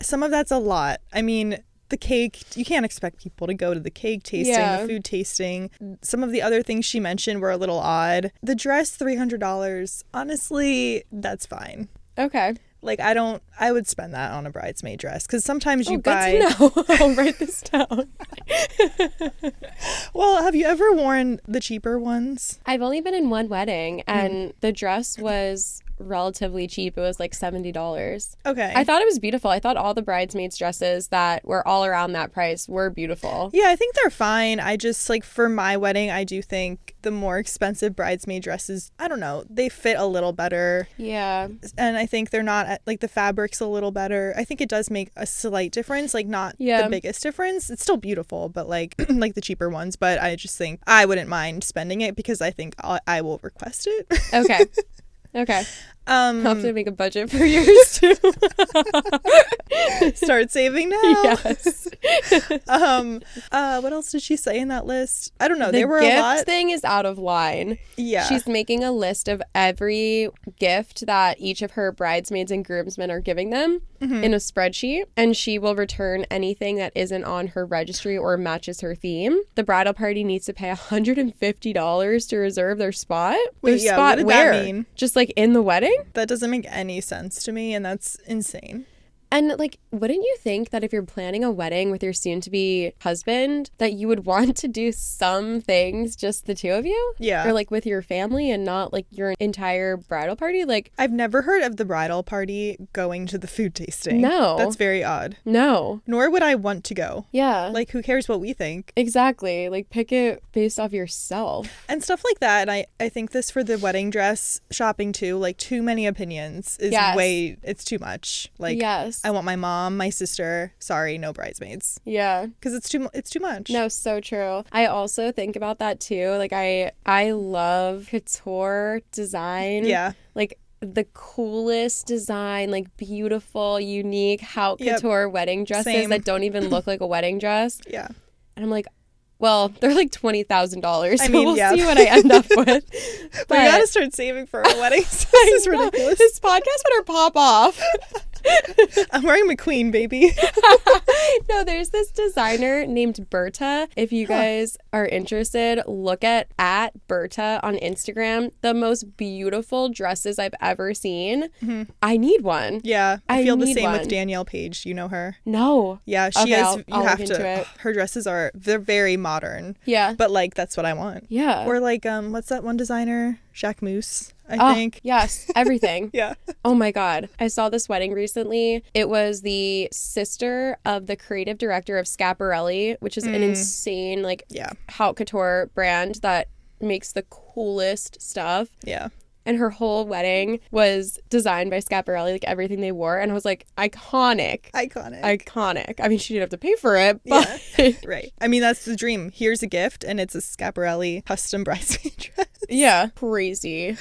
Speaker 2: Some of that's a lot. I mean, the cake, you can't expect people to go to the cake tasting,
Speaker 1: Yeah.
Speaker 2: the food tasting. Some of the other things she mentioned were a little odd. The dress, $300. Honestly, that's fine.
Speaker 1: Okay.
Speaker 2: Like, I would spend that on a bridesmaid dress because sometimes you
Speaker 1: Good
Speaker 2: buy.
Speaker 1: to know. I'll write this down.
Speaker 2: Well, have you ever worn the cheaper ones?
Speaker 1: I've only been in one wedding, and the dress was relatively cheap. It was like $70.
Speaker 2: Okay.
Speaker 1: I thought it was beautiful. I thought all the bridesmaids' dresses that were all around that price were beautiful.
Speaker 2: Yeah, I think they're fine. I just, like, for my wedding, I do think the more expensive bridesmaid dresses, I don't know, they fit a little better.
Speaker 1: Yeah.
Speaker 2: And I think they're not, like, the fabric's a little better. I think it does make a slight difference, like, not
Speaker 1: Yeah.
Speaker 2: the biggest difference. It's still beautiful, but, like, like the cheaper ones. But I just think I wouldn't mind spending it because I think I will request it.
Speaker 1: Okay. Okay. I'll have to make a budget for yours too.
Speaker 2: Start saving now.
Speaker 1: Yes.
Speaker 2: What else did she say in that list? I don't know.
Speaker 1: The
Speaker 2: There were a
Speaker 1: gift
Speaker 2: lot.
Speaker 1: thing is out of line.
Speaker 2: Yeah.
Speaker 1: She's making a list of every gift that each of her bridesmaids and groomsmen are giving them in a spreadsheet, and she will return anything that isn't on her registry or matches her theme. The bridal party needs to pay $150 to reserve their spot.
Speaker 2: Wait,
Speaker 1: Their
Speaker 2: yeah,
Speaker 1: spot
Speaker 2: what did
Speaker 1: where?
Speaker 2: that mean?
Speaker 1: Just like in the wedding?
Speaker 2: That doesn't make any sense to me, and that's insane.
Speaker 1: And like, wouldn't you think that if you're planning a wedding with your soon-to-be husband, that you would want to do some things just the two of you?
Speaker 2: Yeah.
Speaker 1: Or like with your family and not like your entire bridal party? Like,
Speaker 2: I've never heard of the bridal party going to the food tasting.
Speaker 1: No.
Speaker 2: That's very odd.
Speaker 1: no.
Speaker 2: Nor would I want to go.
Speaker 1: Yeah.
Speaker 2: Like, who cares what we think?
Speaker 1: Exactly. Like, pick it based off yourself.
Speaker 2: And stuff like that. And I think this for the wedding dress shopping too, like too many opinions is
Speaker 1: Yes.
Speaker 2: it's too much. Like,
Speaker 1: Yes.
Speaker 2: I want my mom, my sister, sorry, no bridesmaids.
Speaker 1: Yeah.
Speaker 2: Because it's too much.
Speaker 1: No, so true. I also think about that too. Like, I love couture design.
Speaker 2: Yeah.
Speaker 1: Like, the coolest design, like beautiful, unique haute
Speaker 2: Yep.
Speaker 1: couture wedding dresses
Speaker 2: Same.
Speaker 1: that don't even look like a wedding dress.
Speaker 2: Yeah.
Speaker 1: And I'm like, well, they're like $20,000. So
Speaker 2: I mean,
Speaker 1: we'll
Speaker 2: yeah.
Speaker 1: see what I end up with.
Speaker 2: We gotta start saving for our weddings. This is
Speaker 1: I know.
Speaker 2: ridiculous.
Speaker 1: This podcast better pop off.
Speaker 2: I'm wearing McQueen, baby.
Speaker 1: No, there's this designer named Berta. If you guys are interested, look at Berta on Instagram. The most beautiful dresses I've ever seen. I need one.
Speaker 2: Yeah. I
Speaker 1: I
Speaker 2: feel the
Speaker 1: need
Speaker 2: same
Speaker 1: one.
Speaker 2: with Danielle Page. You know her?
Speaker 1: No.
Speaker 2: Yeah, she
Speaker 1: Okay,
Speaker 2: is.
Speaker 1: I'll
Speaker 2: You have
Speaker 1: look into
Speaker 2: to.
Speaker 1: it.
Speaker 2: Her dresses they're very modern.
Speaker 1: Yeah.
Speaker 2: But like that's what I want.
Speaker 1: Yeah.
Speaker 2: Or like what's that one designer? Jacques Mousse, I think.
Speaker 1: Yes, everything.
Speaker 2: Yeah.
Speaker 1: Oh my God. I saw this wedding recently. It was the sister of the creative director of Schiaparelli, which is an insane like haute couture brand that makes the coolest stuff.
Speaker 2: Yeah.
Speaker 1: And her whole wedding was designed by Schiaparelli, like everything they wore. And I was like, iconic. Iconic. I mean, she didn't have to pay for it, but
Speaker 2: Yeah. Right. I mean, that's the dream. Here's a gift, and it's a Schiaparelli custom bridesmaid dress.
Speaker 1: yeah, crazy.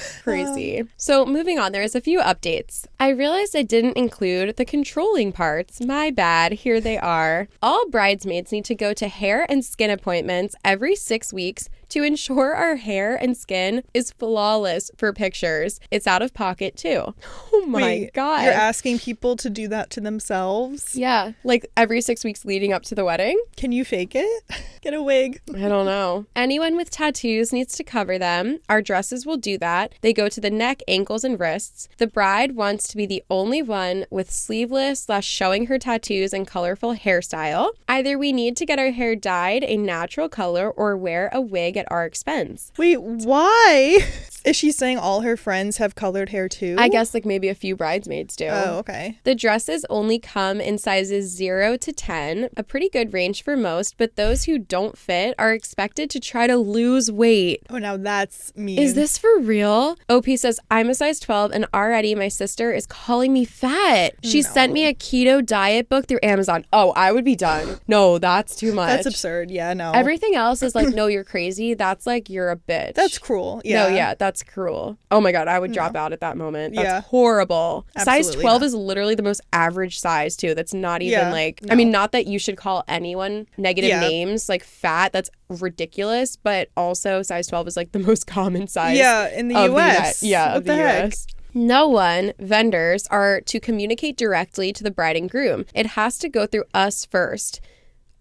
Speaker 1: So moving on, there's a few updates. I realized I didn't include the controlling parts. My bad. Here they are. All bridesmaids need to go to hair and skin appointments every 6 weeks to ensure our hair and skin is flawless for pictures. It's out of pocket too. Oh my
Speaker 2: Wait,
Speaker 1: God.
Speaker 2: You're asking people to do that to themselves?
Speaker 1: Yeah, like every 6 weeks leading up to the wedding.
Speaker 2: Can you fake it? Get a wig.
Speaker 1: I don't know. Anyone with tattoos needs to cover them. Our dresses will do that. They go to the neck, ankles, and wrists. The bride wants to be the only one with sleeveless / showing her tattoos and colorful hairstyle. Either we need to get our hair dyed a natural color or wear a wig at our expense.
Speaker 2: Wait, why? Is she saying all her friends have colored hair too?
Speaker 1: I guess like maybe a few bridesmaids do.
Speaker 2: Oh, okay.
Speaker 1: The dresses only come in sizes 0 to 10, a pretty good range for most, but those who don't fit are expected to try to lose weight.
Speaker 2: Oh, now that's mean.
Speaker 1: Is this for real? OP says, I'm a size 12 and already my sister is calling me fat. She sent me a keto diet book through Amazon. Oh, I would be done. No, that's too much.
Speaker 2: That's absurd. Yeah, no.
Speaker 1: Everything else is like, no, you're crazy. That's like, you're a bitch.
Speaker 2: That's cruel. Yeah.
Speaker 1: No, yeah, that's cruel. Oh my God, I would drop out at that moment. That's
Speaker 2: Yeah.
Speaker 1: horrible. Size
Speaker 2: Absolutely
Speaker 1: 12
Speaker 2: not.
Speaker 1: is literally the most average size too. That's not even
Speaker 2: Yeah,
Speaker 1: like,
Speaker 2: no.
Speaker 1: I mean, not that you should call anyone negative
Speaker 2: Yeah.
Speaker 1: names like fat. That's ridiculous. But also size 12 is like the most common size.
Speaker 2: Yeah, in the
Speaker 1: of
Speaker 2: US.
Speaker 1: Yeah,
Speaker 2: What
Speaker 1: of the
Speaker 2: heck?
Speaker 1: US. No one, vendors, are to communicate directly to the bride and groom. It has to go through us first.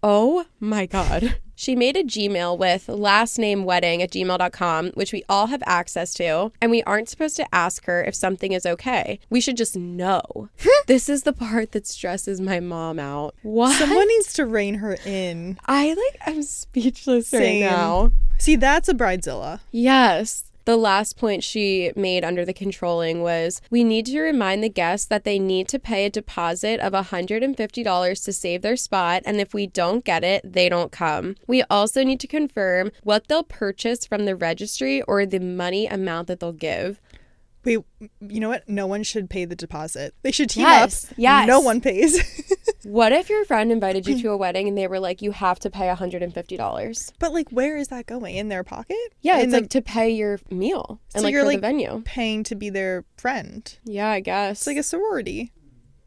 Speaker 1: Oh my God. She made a Gmail with lastnamewedding@gmail.com, which we all have access to, and we aren't supposed to ask her if something is okay. We should just know. This is the part that stresses my mom out. What?
Speaker 2: Someone needs to rein her in.
Speaker 1: I'm speechless
Speaker 2: Same.
Speaker 1: right now.
Speaker 2: See, that's a Bridezilla.
Speaker 1: Yes. The last point she made under the controlling was, we need to remind the guests that they need to pay a deposit of $150 to save their spot, and if we don't get it, they don't come. We also need to confirm what they'll purchase from the registry or the money amount that they'll give.
Speaker 2: Wait, you know what? No one should pay the deposit. They should team
Speaker 1: Yes.
Speaker 2: up.
Speaker 1: Yes.
Speaker 2: No one pays.
Speaker 1: What if your friend invited you to a wedding and they were like, you have to pay $150?
Speaker 2: But like, where is that going? In their pocket?
Speaker 1: Yeah, it's like to pay your meal and
Speaker 2: So
Speaker 1: like
Speaker 2: you're
Speaker 1: for
Speaker 2: like
Speaker 1: the venue.
Speaker 2: paying to be their friend.
Speaker 1: Yeah, I guess.
Speaker 2: It's like a sorority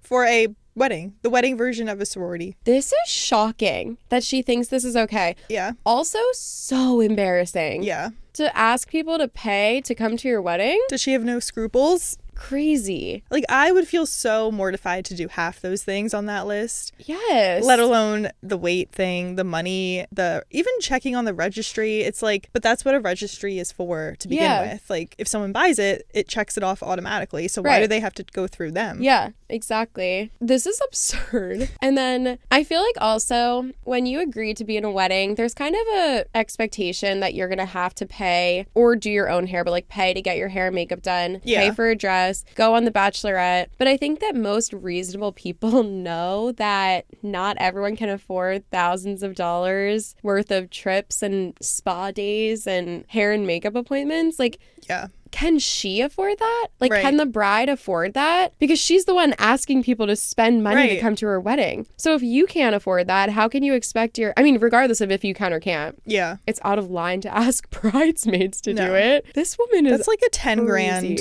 Speaker 2: for a wedding. The wedding version of a sorority.
Speaker 1: This is shocking that she thinks this is okay.
Speaker 2: Yeah.
Speaker 1: Also, so embarrassing.
Speaker 2: Yeah.
Speaker 1: To ask people to pay to come to your wedding?
Speaker 2: Does she have no scruples?
Speaker 1: Crazy.
Speaker 2: Like, I would feel so mortified to do half those things on that list.
Speaker 1: Yes.
Speaker 2: Let alone the weight thing, the money, the even checking on the registry. It's like, but that's what a registry is for to begin with. Like, if someone buys it, it checks it off automatically. So why do they have to go through them?
Speaker 1: Yeah, exactly. This is absurd. And then I feel like also when you agree to be in a wedding, there's kind of a expectation that you're going to have to pay or do your own hair, but like pay to get your hair and makeup done, pay for a dress, go on The Bachelorette. But I think that most reasonable people know that not everyone can afford thousands of dollars worth of trips and spa days and hair and makeup appointments. Like,
Speaker 2: yeah.
Speaker 1: Can she afford that? Like, can the bride afford that? Because she's the one asking people to spend money to come to her wedding. So if you can't afford that, how can you expect regardless of if you can or can't.
Speaker 2: Yeah.
Speaker 1: It's out of line to ask bridesmaids to do it. This woman is
Speaker 2: That's like a 10 grand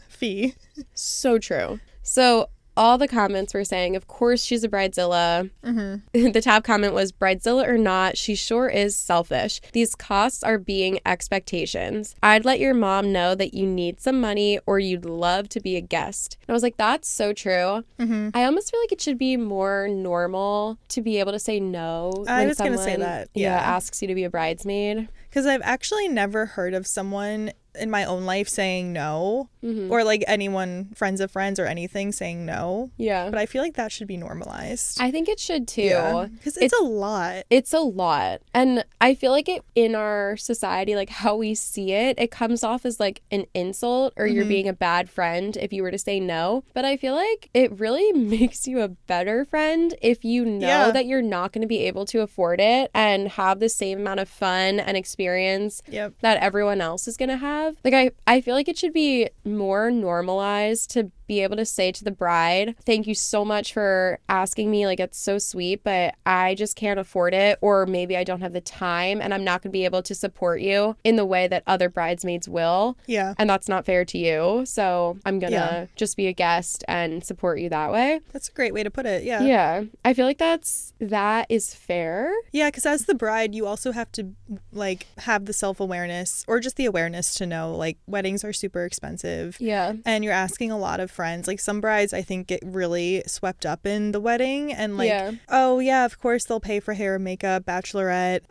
Speaker 2: fee.
Speaker 1: So true. So all the comments were saying, of course she's a bridezilla. Mm-hmm. The top comment was, bridezilla or not, she sure is selfish. These costs are being expectations. I'd let your mom know that you need some money or you'd love to be a guest. And I was like, that's so true. Mm-hmm. I almost feel like it should be more normal to be able to say no when someone asks you to be a bridesmaid.
Speaker 2: Because I've actually never heard of someone in my own life saying no, or like anyone, friends of friends or anything saying no.
Speaker 1: Yeah.
Speaker 2: But I feel like that should be normalized.
Speaker 1: I think it should too.
Speaker 2: Because it's a lot.
Speaker 1: It's a lot. And I feel like it in our society, like how we see it, it comes off as like an insult or you're being a bad friend if you were to say no. But I feel like it really makes you a better friend if you know that you're not going to be able to afford it and have the same amount of fun and experience that everyone else is going to have. Like, I feel like it should be more normalized to be able to say to the bride, thank you so much for asking me, like, it's so sweet, but I just can't afford it, or maybe I don't have the time and I'm not going to be able to support you in the way that other bridesmaids will. Yeah. And that's not fair to you. So I'm going to just be a guest and support you that way.
Speaker 2: That's a great way to put it. Yeah.
Speaker 1: Yeah. I feel like that is fair.
Speaker 2: Yeah, because as the bride, you also have to, like, have the self-awareness or just the awareness to know, like, weddings are super expensive. Yeah. And you're asking a lot of friends. Like, some brides, I think, get really swept up in the wedding and like, oh yeah, of course they'll pay for hair and makeup, bachelorette,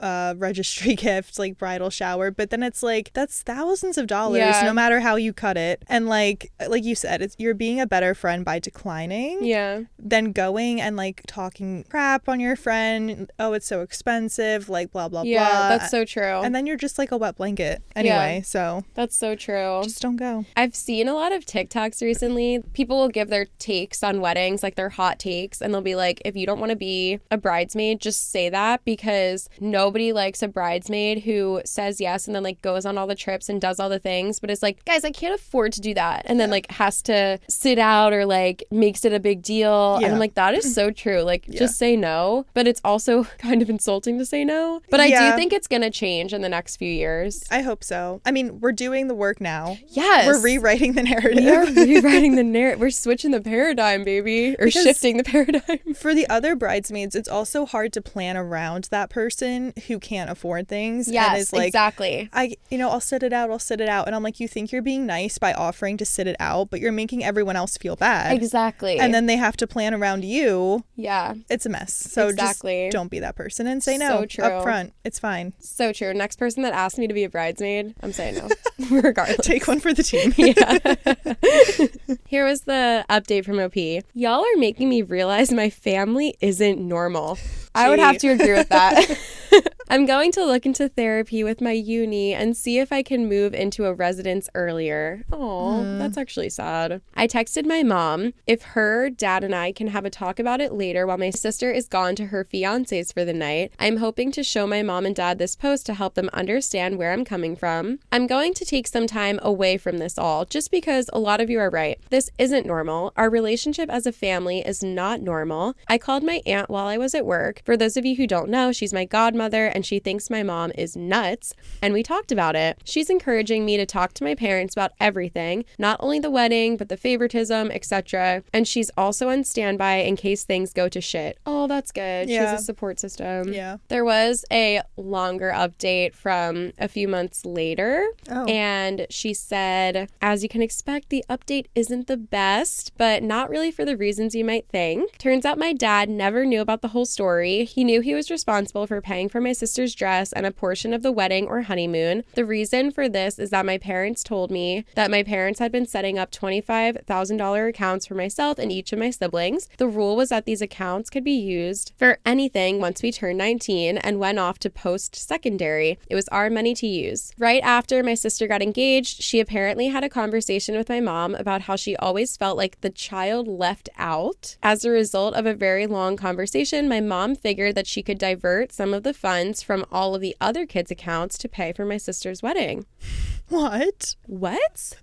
Speaker 2: registry gift, like bridal shower, but then it's like, that's thousands of dollars no matter how you cut it. And like you said, you're being a better friend by declining than going and like talking crap on your friend. Oh, it's so expensive, like blah blah blah.
Speaker 1: That's so true.
Speaker 2: And then you're just like a wet blanket anyway. So
Speaker 1: that's so true.
Speaker 2: Just don't go.
Speaker 1: I've seen a lot of TikToks recently. People will give their takes on weddings, like their hot takes, and they'll be like, if you don't want to be a bridesmaid, just say that, because nobody likes a bridesmaid who says yes and then like goes on all the trips and does all the things, but it's like, guys, I can't afford to do that, and then like has to sit out or like makes it a big deal. And I'm like, that is so true. Like, just say no. But it's also kind of insulting to say no. But I do think it's gonna change in the next few years.
Speaker 2: I hope so. I mean, we're doing the work now.
Speaker 1: Yes.
Speaker 2: We're rewriting the narrative.
Speaker 1: We are rewriting the narrative. We're switching the paradigm, baby. Or because shifting the paradigm.
Speaker 2: For the other bridesmaids, it's also hard to plan around that person who can't afford things.
Speaker 1: Yes,
Speaker 2: and is like,
Speaker 1: exactly.
Speaker 2: I'll sit it out. And I'm like, you think you're being nice by offering to sit it out, but you're making everyone else feel bad.
Speaker 1: Exactly.
Speaker 2: And then they have to plan around you.
Speaker 1: Yeah.
Speaker 2: It's a mess. So just don't be that person and say no up front. It's fine.
Speaker 1: So true. Next person that asks me to be a bridesmaid, I'm saying no. Regardless.
Speaker 2: Take one for the team.
Speaker 1: Here was the update from OP. Y'all are making me realize my family isn't normal. I would have to agree with that. I'm going to look into therapy with my uni and see if I can move into a residence earlier. Oh, that's actually sad. I texted my mom if her, dad, and I can have a talk about it later while my sister is gone to her fiance's for the night. I'm hoping to show my mom and dad this post to help them understand where I'm coming from. I'm going to take some time away from this all, just because a lot of you are right. This isn't normal. Our relationship as a family is not normal. I called my aunt while I was at work. For those of you who don't know, she's my godmother and she thinks my mom is nuts. And we talked about it. She's encouraging me to talk to my parents about everything, not only the wedding, but the favoritism, etc. And she's also on standby in case things go to shit. Oh, that's good.
Speaker 2: Yeah.
Speaker 1: She has a support system.
Speaker 2: Yeah.
Speaker 1: There was a longer update from a few months later.
Speaker 2: Oh.
Speaker 1: And she said, as you can expect, the update isn't the best, but not really for the reasons you might think. Turns out my dad never knew about the whole story. He knew he was responsible for paying for my sister's dress and a portion of the wedding or honeymoon. The reason for this is that my parents told me that my parents had been setting up $25,000 accounts for myself and each of my siblings. The rule was that these accounts could be used for anything once we turned 19 and went off to post-secondary. It was our money to use. Right after my sister got engaged, she apparently had a conversation with my mom about how she always felt like the child left out. As a result of a very long conversation, my mom figured that she could divert some of the funds from all of the other kids' accounts to pay for my sister's wedding.
Speaker 2: What?
Speaker 1: What?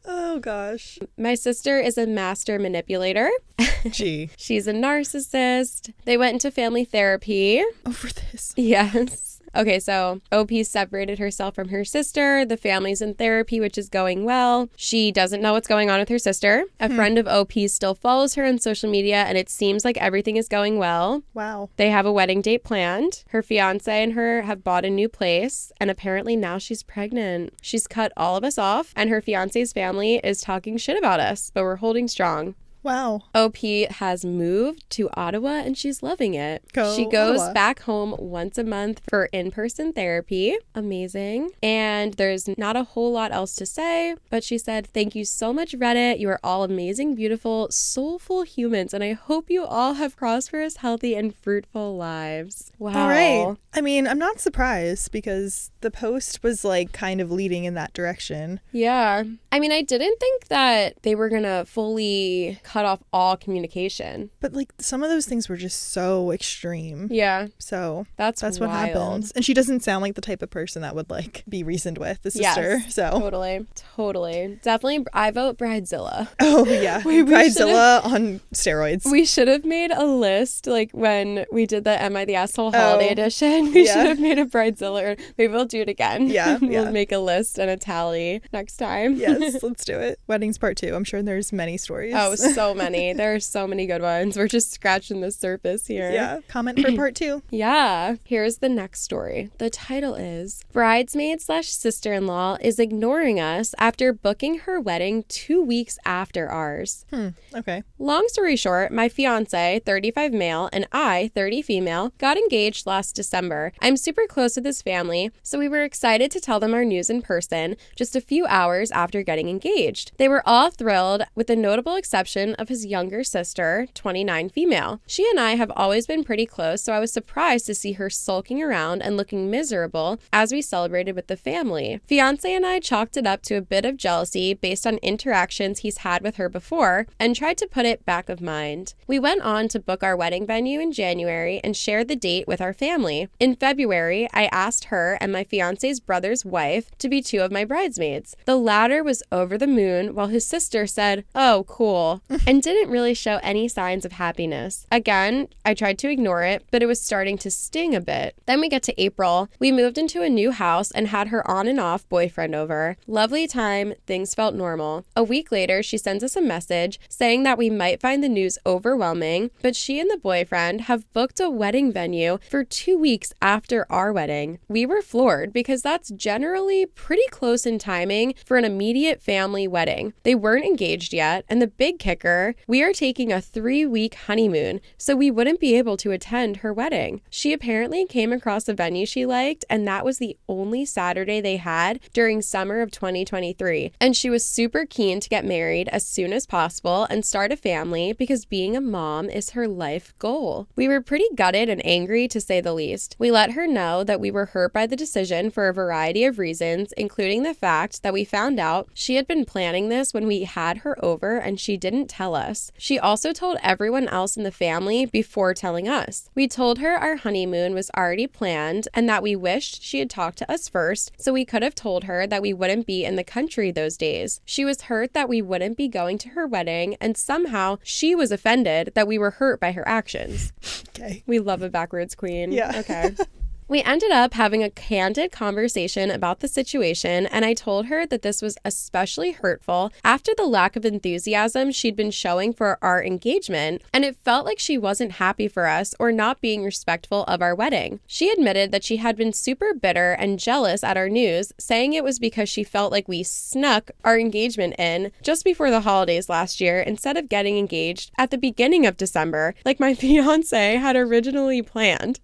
Speaker 2: Oh, gosh.
Speaker 1: My sister is a master manipulator.
Speaker 2: Gee.
Speaker 1: She's a narcissist. They went into family therapy.
Speaker 2: Over this.
Speaker 1: Yes. Okay, so OP separated herself from her sister. The family's in therapy, which is going well. She doesn't know what's going on with her sister. A friend of OP's still follows her on social media, and it seems like everything is going well.
Speaker 2: Wow.
Speaker 1: They have a wedding date planned. Her fiance and her have bought a new place, and apparently now she's pregnant. She's cut all of us off, and her fiance's family is talking shit about us, but we're holding strong.
Speaker 2: Wow.
Speaker 1: OP has moved to Ottawa and she's loving it. She goes
Speaker 2: Ottawa.
Speaker 1: back home once a month for in-person therapy. Amazing. And there's not a whole lot else to say, but she said, "Thank you so much, Reddit. You are all amazing, beautiful, soulful humans, and I hope you all have prosperous, healthy, and fruitful lives." Wow.
Speaker 2: All right. I mean, I'm not surprised because the post was like kind of leading in that direction.
Speaker 1: Yeah. I mean, I didn't think that they were going to fully cut off all communication.
Speaker 2: But like some of those things were just so extreme.
Speaker 1: Yeah.
Speaker 2: So
Speaker 1: That's
Speaker 2: what
Speaker 1: wild.
Speaker 2: happens. And she doesn't sound like the type of person that would like be reasoned with, the sister.
Speaker 1: Yes,
Speaker 2: So
Speaker 1: totally. Definitely, I vote Bridezilla.
Speaker 2: Oh yeah. Bridezilla on steroids.
Speaker 1: We should have made a list, like when we did the Am I the Asshole holiday edition. We should have made a Bridezilla. Maybe we'll do it again.
Speaker 2: Yeah.
Speaker 1: We'll make a list and a tally next time.
Speaker 2: Yes, let's do it. Weddings part 2. I'm sure there's many stories.
Speaker 1: Oh, so many. There are so many good ones. We're just scratching the surface here.
Speaker 2: Yeah. Comment for part 2.
Speaker 1: Yeah. Here's the next story. The title is Bridesmaid/Sister-in-Law is ignoring us after booking her wedding 2 weeks after ours.
Speaker 2: Okay.
Speaker 1: Long story short, my fiance, 35 male, and I, 30 female, got engaged last December. I'm super close with his family, so we were excited to tell them our news in person just a few hours after getting engaged. They were all thrilled, with the notable exception of his younger sister, 29 female. She and I have always been pretty close, so I was surprised to see her sulking around and looking miserable as we celebrated with the family. Fiance and I chalked it up to a bit of jealousy based on interactions he's had with her before and tried to put it back of mind. We went on to book our wedding venue in January and shared the date with our family. In February, I asked her and my fiance's brother's wife to be 2 of my bridesmaids. The latter was over the moon, while his sister said, "Oh, cool," and didn't really show any signs of happiness. Again, I tried to ignore it, but it was starting to sting a bit. Then we get to April. We moved into a new house and had her on and off boyfriend over. Lovely time, things felt normal. A week later, she sends us a message saying that we might find the news overwhelming, but she and the boyfriend have booked a wedding venue for 2 weeks after our wedding. We were floored because that's generally pretty close in timing for an immediate family wedding. They weren't engaged yet, and the big kicker shocker, we are taking a 3-week honeymoon, so we wouldn't be able to attend her wedding. She apparently came across a venue she liked, and that was the only Saturday they had during summer of 2023. And she was super keen to get married as soon as possible and start a family because being a mom is her life goal. We were pretty gutted and angry, to say the least. We let her know that we were hurt by the decision for a variety of reasons, including the fact that we found out she had been planning this when we had her over and she didn't tell us. She also told everyone else in the family before telling us. We told her our honeymoon was already planned and that we wished she had talked to us first, so we could have told her that we wouldn't be in the country those days. She was hurt that we wouldn't be going to her wedding, and somehow she was offended that we were hurt by her actions.
Speaker 2: Okay.
Speaker 1: We love a backwards queen.
Speaker 2: Yeah.
Speaker 1: Okay. We ended up having a candid conversation about the situation, and I told her that this was especially hurtful after the lack of enthusiasm she'd been showing for our engagement, and it felt like she wasn't happy for us or not being respectful of our wedding. She admitted that she had been super bitter and jealous at our news, saying it was because she felt like we snuck our engagement in just before the holidays last year instead of getting engaged at the beginning of December, like my fiance had originally planned.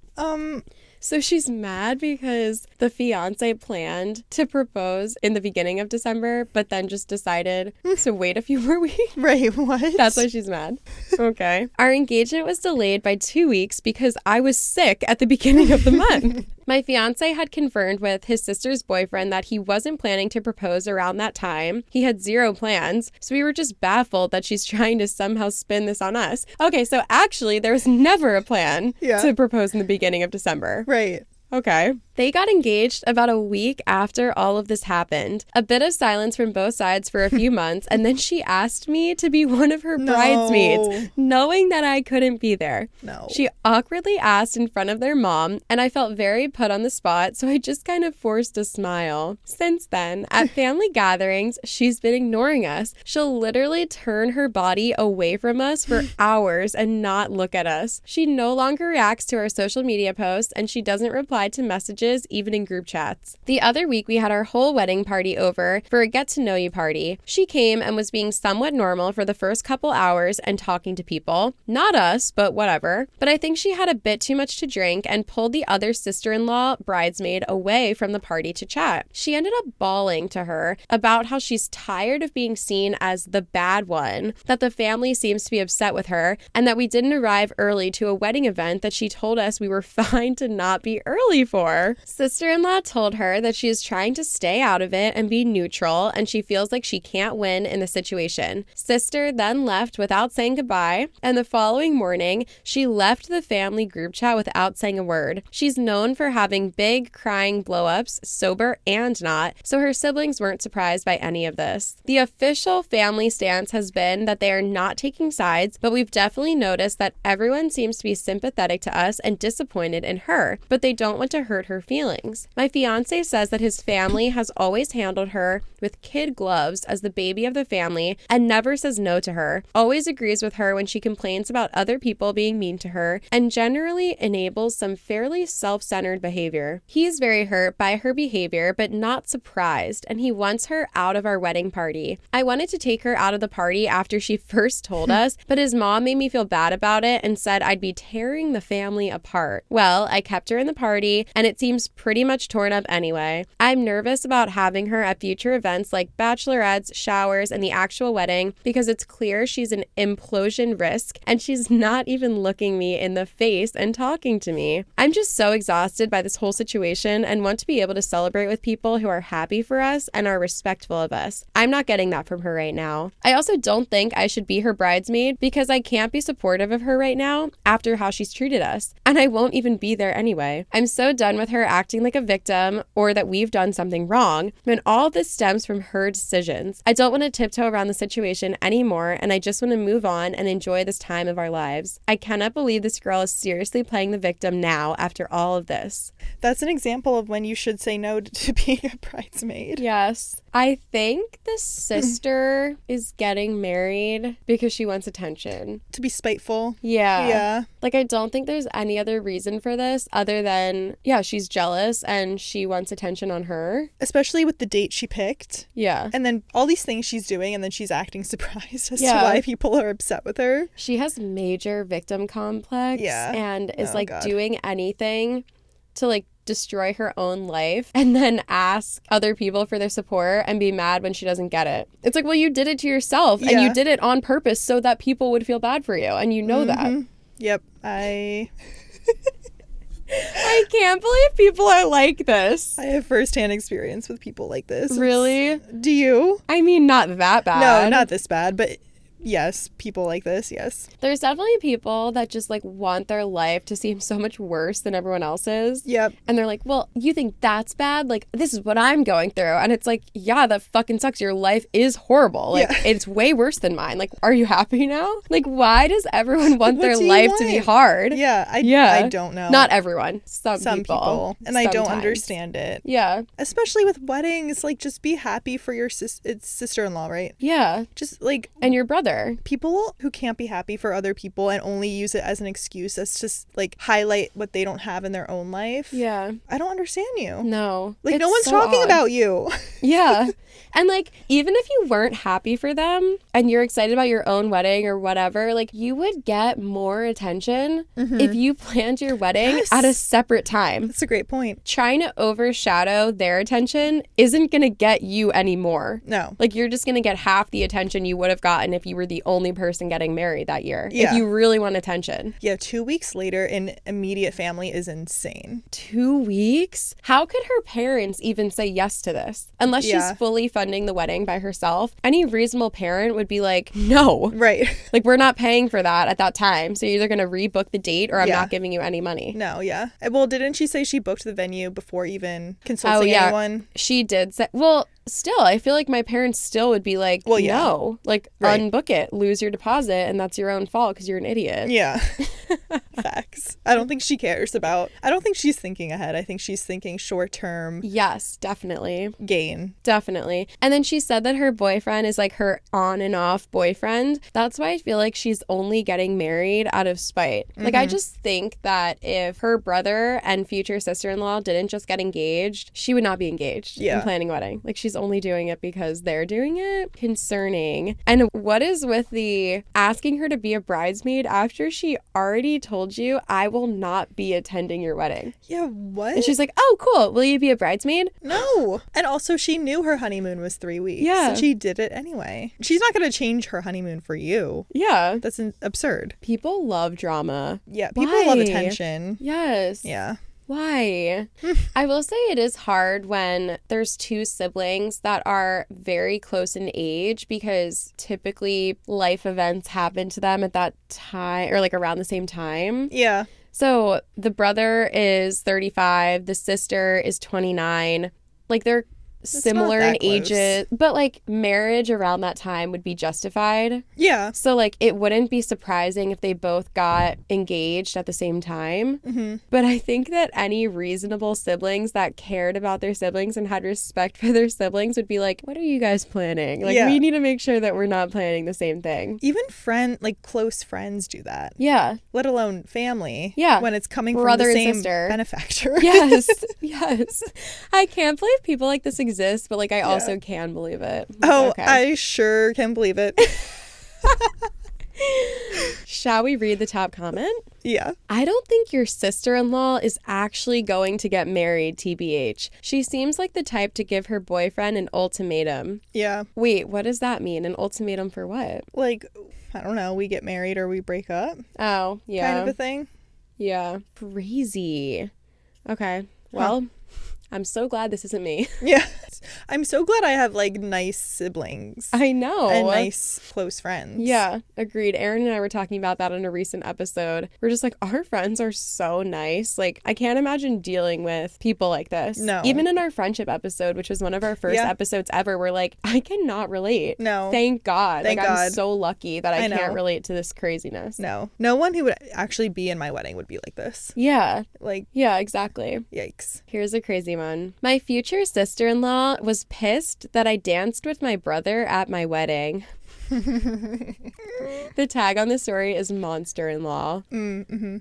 Speaker 1: So she's mad because the fiance planned to propose in the beginning of December, but then just decided to wait a few more weeks.
Speaker 2: Right, what?
Speaker 1: That's why she's mad. Okay. Our engagement was delayed by 2 weeks because I was sick at the beginning of the month. My fiance had confirmed with his sister's boyfriend that he wasn't planning to propose around that time. He had zero plans, so we were just baffled that she's trying to somehow spin this on us. Okay, so actually there was never a plan to propose in the beginning of December.
Speaker 2: Right.
Speaker 1: Okay. They got engaged about a week after all of this happened. A bit of silence from both sides for a few months, and then she asked me to be one of her bridesmaids, knowing that I couldn't be there.
Speaker 2: No.
Speaker 1: She awkwardly asked in front of their mom, and I felt very put on the spot, so I just kind of forced a smile. Since then, at family gatherings, she's been ignoring us. She'll literally turn her body away from us for hours and not look at us. She no longer reacts to our social media posts, and she doesn't reply to messages, even in group chats. The other week, we had our whole wedding party over for a get-to-know-you party. She came and was being somewhat normal for the first couple hours and talking to people. Not us, but whatever. But I think she had a bit too much to drink and pulled the other sister-in-law bridesmaid away from the party to chat. She ended up bawling to her about how she's tired of being seen as the bad one, that the family seems to be upset with her, and that we didn't arrive early to a wedding event that she told us we were fine to not be early for. Sister-in-law told her that she is trying to stay out of it and be neutral, and she feels like she can't win in the situation. Sister then left without saying goodbye, and the following morning, she left the family group chat without saying a word. She's known for having big crying blow-ups, sober and not, so her siblings weren't surprised by any of this. The official family stance has been that they are not taking sides, but we've definitely noticed that everyone seems to be sympathetic to us and disappointed in her, but they don't want to hurt her feelings. My fiance says that his family has always handled her with kid gloves as the baby of the family and never says no to her, always agrees with her when she complains about other people being mean to her, and generally enables some fairly self-centered behavior. He's very hurt by her behavior, but not surprised, and he wants her out of our wedding party. I wanted to take her out of the party after she first told us, but his mom made me feel bad about it and said I'd be tearing the family apart. Well, I kept her in the party, and it seems pretty much torn up anyway. I'm nervous about having her at future events like bachelorettes, showers, and the actual wedding because it's clear she's an implosion risk and she's not even looking me in the face and talking to me. I'm just so exhausted by this whole situation and want to be able to celebrate with people who are happy for us and are respectful of us. I'm not getting that from her right now. I also don't think I should be her bridesmaid because I can't be supportive of her right now after how she's treated us, and I won't even be there anyway. I'm so done with her acting like a victim or that we've done something wrong, and all of this stems from her decisions. I don't want to tiptoe around the situation anymore, and I just want to move on and enjoy this time of our lives. I cannot believe this girl is seriously playing the victim now after all of this.
Speaker 2: That's an example of when you should say no to being a bridesmaid.
Speaker 1: Yes. I think the sister is getting married because she wants attention.
Speaker 2: To be spiteful.
Speaker 1: Yeah.
Speaker 2: Yeah.
Speaker 1: Like, I don't think there's any other reason for this other than, yeah, she's jealous and she wants attention on her.
Speaker 2: Especially with the date she picked.
Speaker 1: Yeah.
Speaker 2: And then all these things she's doing, and then she's acting surprised as to why people are upset with her.
Speaker 1: She has major victim complex and is doing anything to like destroy her own life and then ask other people for their support and be mad when she doesn't get it. It's like, well, you did it to yourself and you did it on purpose so that people would feel bad for you, and you know that.
Speaker 2: Yep.
Speaker 1: I can't believe people are like this.
Speaker 2: I have firsthand experience with people like this.
Speaker 1: Really?
Speaker 2: Do you?
Speaker 1: I mean, not that bad.
Speaker 2: No, not this bad, but yes, people like this, yes.
Speaker 1: There's definitely people that just like want their life to seem so much worse than everyone else's.
Speaker 2: Yep.
Speaker 1: And they're like, well, you think that's bad? Like, this is what I'm going through. And it's like, yeah, that fucking sucks. Your life is horrible. Like, it's way worse than mine. Like, are you happy now? Like, why does everyone want their life to be hard?
Speaker 2: Yeah, I don't know.
Speaker 1: Not everyone. Some people.
Speaker 2: And I don't understand it.
Speaker 1: Yeah.
Speaker 2: Especially with weddings. Like, just be happy for your it's sister-in-law, right?
Speaker 1: Yeah.
Speaker 2: Just like...
Speaker 1: And your brother.
Speaker 2: People who can't be happy for other people and only use it as an excuse as just like highlight what they don't have in their own life.
Speaker 1: Yeah.
Speaker 2: I don't understand you.
Speaker 1: No.
Speaker 2: Like, no one's talking about you.
Speaker 1: Yeah. And like, even if you weren't happy for them and you're excited about your own wedding or whatever, like, you would get more attention if you planned your wedding at a separate time.
Speaker 2: That's a great point.
Speaker 1: Trying to overshadow their attention isn't going to get you any more.
Speaker 2: No.
Speaker 1: Like, you're just going to get half the attention you would have gotten if you were the only person getting married that year.
Speaker 2: Yeah.
Speaker 1: If you really want attention.
Speaker 2: Yeah, 2 weeks later in immediate family is insane.
Speaker 1: 2 weeks? How could her parents even say yes to this? Unless she's fully funding the wedding by herself. Any reasonable parent would be like, no.
Speaker 2: Right.
Speaker 1: Like, we're not paying for that at that time. So you're either going to rebook the date or I'm not giving you any money.
Speaker 2: No, yeah. Well, didn't she say she booked the venue before even consulting anyone?
Speaker 1: She did say, well, still, I feel like my parents still would be like, well, no, like, unbook it, lose your deposit, and that's your own fault because you're an idiot.
Speaker 2: Yeah. Facts. I don't think she cares about, I don't think she's thinking ahead. I think she's thinking short term.
Speaker 1: Yes, definitely.
Speaker 2: Gain.
Speaker 1: Definitely. And then she said that her boyfriend is like her on and off boyfriend. That's why I feel like she's only getting married out of spite. Like, I just think that if her brother and future sister-in-law didn't just get engaged, she would not be engaged in planning a wedding. Like, she's only doing it because they're doing it. Concerning. And what is with the asking her to be a bridesmaid after she already told you, I will not be attending your wedding?
Speaker 2: Yeah, what?
Speaker 1: And she's like, oh, cool. Will you be a bridesmaid?
Speaker 2: No. And also, she knew her honeymoon was 3 weeks.
Speaker 1: Yeah.
Speaker 2: And she did it anyway. She's not going to change her honeymoon for you.
Speaker 1: Yeah.
Speaker 2: That's absurd.
Speaker 1: People love drama.
Speaker 2: Yeah. People love attention.
Speaker 1: Yes.
Speaker 2: Yeah.
Speaker 1: Why? I will say it is hard when there's two siblings that are very close in age because typically life events happen to them at that time or like around the same time.
Speaker 2: Yeah.
Speaker 1: So the brother is 35, the sister is 29. Like, they're similar in ages, but like marriage around that time would be justified.
Speaker 2: Yeah.
Speaker 1: So like it wouldn't be surprising if they both got engaged at the same time. But I think that any reasonable siblings that cared about their siblings and had respect for their siblings would be like, what are you guys planning? Like, we need to make sure that we're not planning the same thing.
Speaker 2: Even close friends do that.
Speaker 1: Yeah.
Speaker 2: Let alone family.
Speaker 1: Yeah.
Speaker 2: When it's coming
Speaker 1: brother
Speaker 2: from the same
Speaker 1: sister.
Speaker 2: Benefactor.
Speaker 1: Yes. Yes. I can't believe people like this exist, but like I also can believe it.
Speaker 2: Oh,
Speaker 1: okay.
Speaker 2: I sure can believe it.
Speaker 1: Shall we read the top comment?
Speaker 2: Yeah.
Speaker 1: I don't think your sister-in-law is actually going to get married, TBH. She seems like the type to give her boyfriend an ultimatum.
Speaker 2: Yeah.
Speaker 1: Wait, what does that mean? An ultimatum for what?
Speaker 2: Like, I don't know, we get married or we break up.
Speaker 1: Oh, yeah.
Speaker 2: Kind of a thing.
Speaker 1: Yeah. Crazy. Okay. Well, I'm so glad this isn't me.
Speaker 2: Yeah. I'm so glad I have like nice siblings.
Speaker 1: I know.
Speaker 2: And nice close friends.
Speaker 1: Yeah, agreed. Aaron and I were talking about that in a recent episode. We're just like, our friends are so nice. Like, I can't imagine dealing with people like this.
Speaker 2: No.
Speaker 1: Even in our friendship episode, which was one of our first episodes ever, we're like, I cannot relate.
Speaker 2: No.
Speaker 1: Thank God.
Speaker 2: Thank
Speaker 1: God.
Speaker 2: I'm
Speaker 1: so lucky that I can't
Speaker 2: know.
Speaker 1: relate to this craziness.
Speaker 2: No. No one who would actually be in my wedding would be like this.
Speaker 1: Yeah.
Speaker 2: Like.
Speaker 1: Yeah, exactly.
Speaker 2: Yikes.
Speaker 1: Here's a crazy one. My future sister-in-law was pissed that I danced with my brother at my wedding. The tag on the story is monster-in-law.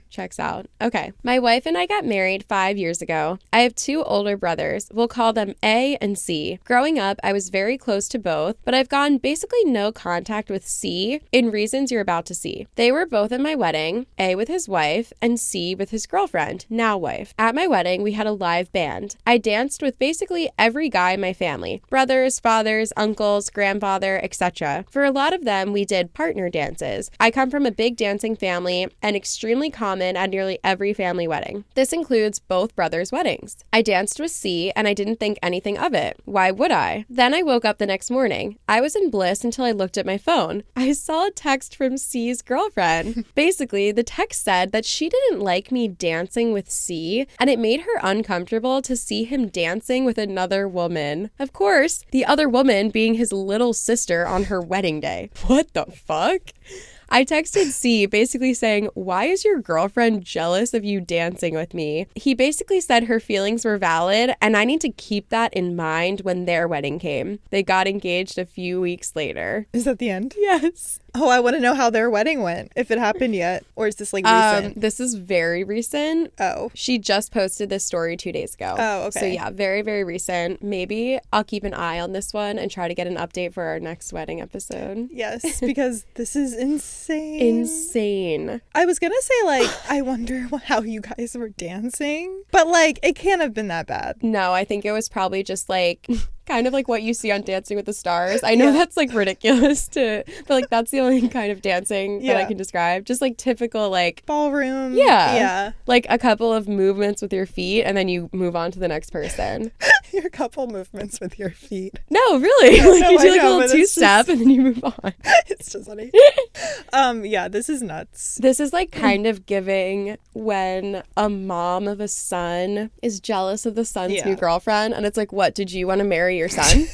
Speaker 1: Checks out. Okay. My wife and I got married 5 years ago. I have 2 older brothers. We'll call them A and C. Growing up, I was very close to both, but I've gotten basically no contact with C in reasons you're about to see. They were both at my wedding, A with his wife and C with his girlfriend, now wife. At my wedding, we had a live band. I danced with basically every guy in my family. Brothers, fathers, uncles, grandfather, etc. For a lot of them, we did partner dances. I come from a big dancing family and extremely common at nearly every family wedding. This includes both brothers' weddings. I danced with C and I didn't think anything of it. Why would I? Then I woke up the next morning. I was in bliss until I looked at my phone. I saw a text from C's girlfriend. Basically, the text said that she didn't like me dancing with C and it made her uncomfortable to see him dancing with another woman. Of course, the other woman being his little sister on her wedding day. What the fuck? I texted C basically saying, why is your girlfriend jealous of you dancing with me? He basically said her feelings were valid and I need to keep that in mind when their wedding came. They got engaged a few weeks later.
Speaker 2: Is that the end?
Speaker 1: Yes.
Speaker 2: Oh, I want to know how their wedding went, if it happened yet. Or is this like recent?
Speaker 1: This is very recent.
Speaker 2: Oh.
Speaker 1: She just posted this story 2 days ago.
Speaker 2: Oh, okay.
Speaker 1: So yeah, very, very recent. Maybe I'll keep an eye on this one and try to get an update for our next wedding episode.
Speaker 2: Yes, because this is insane.
Speaker 1: Insane.
Speaker 2: I was going to say, like, I wonder how you guys were dancing. But, like, it can't have been that bad.
Speaker 1: No, I think it was probably just like... kind of like what you see on Dancing with the Stars. I know that's like ridiculous but like that's the only kind of dancing that I can describe. Just like typical like
Speaker 2: ballroom.
Speaker 1: Yeah. Like a couple of movements with your feet and then you move on to the next person.
Speaker 2: Your couple movements with your feet.
Speaker 1: No, really. Like
Speaker 2: no,
Speaker 1: you do like
Speaker 2: know,
Speaker 1: a little 2-step and then you move on.
Speaker 2: It's just funny. Yeah, this is nuts.
Speaker 1: This is like kind of giving when a mom of a son is jealous of the son's new girlfriend and it's like, what, did you want to marry your son?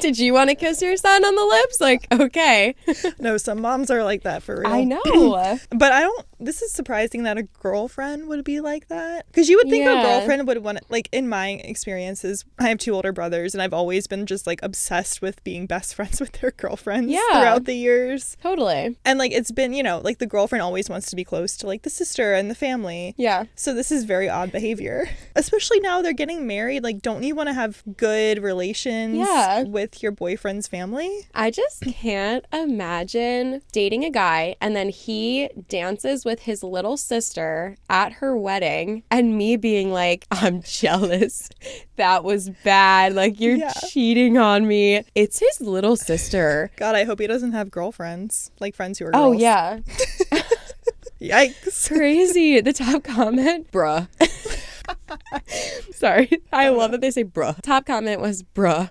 Speaker 1: Did you want to kiss your son on the lips? Like, okay.
Speaker 2: No, some moms are like that for real.
Speaker 1: I know.
Speaker 2: But this is surprising that a girlfriend would be like that. Because you would think a girlfriend would want, like, in my experiences, I have 2 older brothers and I've always been just like obsessed with being best friends with their girlfriends throughout the years.
Speaker 1: Totally.
Speaker 2: And like, it's been, like the girlfriend always wants to be close to like the sister and the family.
Speaker 1: Yeah.
Speaker 2: So this is very odd behavior. Especially now they're getting married. Like, don't you want to have good relations with your boyfriend's family?
Speaker 1: I just can't imagine dating a guy and then he dances with his little sister at her wedding and me being like, I'm jealous. That was bad. Like, you're cheating on me. It's his little sister.
Speaker 2: God, I hope he doesn't have girlfriends. Like friends who are girls.
Speaker 1: Oh, yeah.
Speaker 2: Yikes.
Speaker 1: Crazy. The top comment, bruh. Sorry. I love that they say bruh. Top comment was bruh.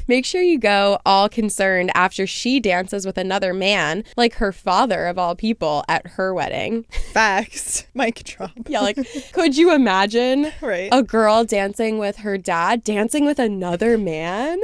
Speaker 1: Make sure you go all concerned after she dances with another man, like her father of all people, at her wedding.
Speaker 2: Facts. Mic drop.
Speaker 1: Yeah, like, could you imagine a girl dancing with her dad, dancing with another man?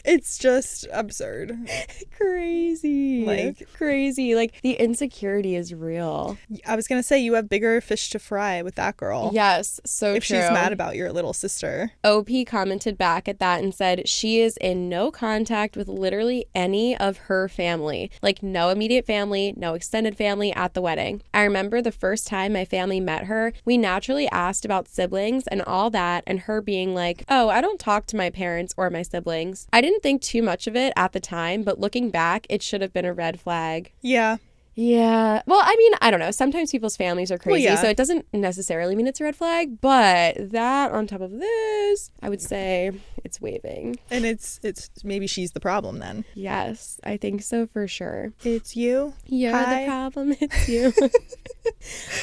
Speaker 2: It's just absurd.
Speaker 1: Crazy. Like, crazy. Like, the insecurity is real.
Speaker 2: I was going to say, you have bigger fish to fry with that girl.
Speaker 1: Yes, so
Speaker 2: if
Speaker 1: true.
Speaker 2: She's mad about your little sister.
Speaker 1: OP commented back at that and said she is in no contact with literally any of her family. Like, no immediate family, no extended family at the wedding. I remember the first time my family met her, we naturally asked about siblings and all that, and her being like, oh, I don't talk to my parents or my siblings. I didn't think too much of it at the time, but looking back, it should have been a red flag.
Speaker 2: Yeah.
Speaker 1: Yeah. Well, I mean, I don't know. Sometimes people's families are crazy, so it doesn't necessarily mean it's a red flag, but that on top of this, I would say it's waving.
Speaker 2: And it's maybe she's the problem then.
Speaker 1: Yes, I think so for sure.
Speaker 2: It's you?
Speaker 1: You're the problem. It's you.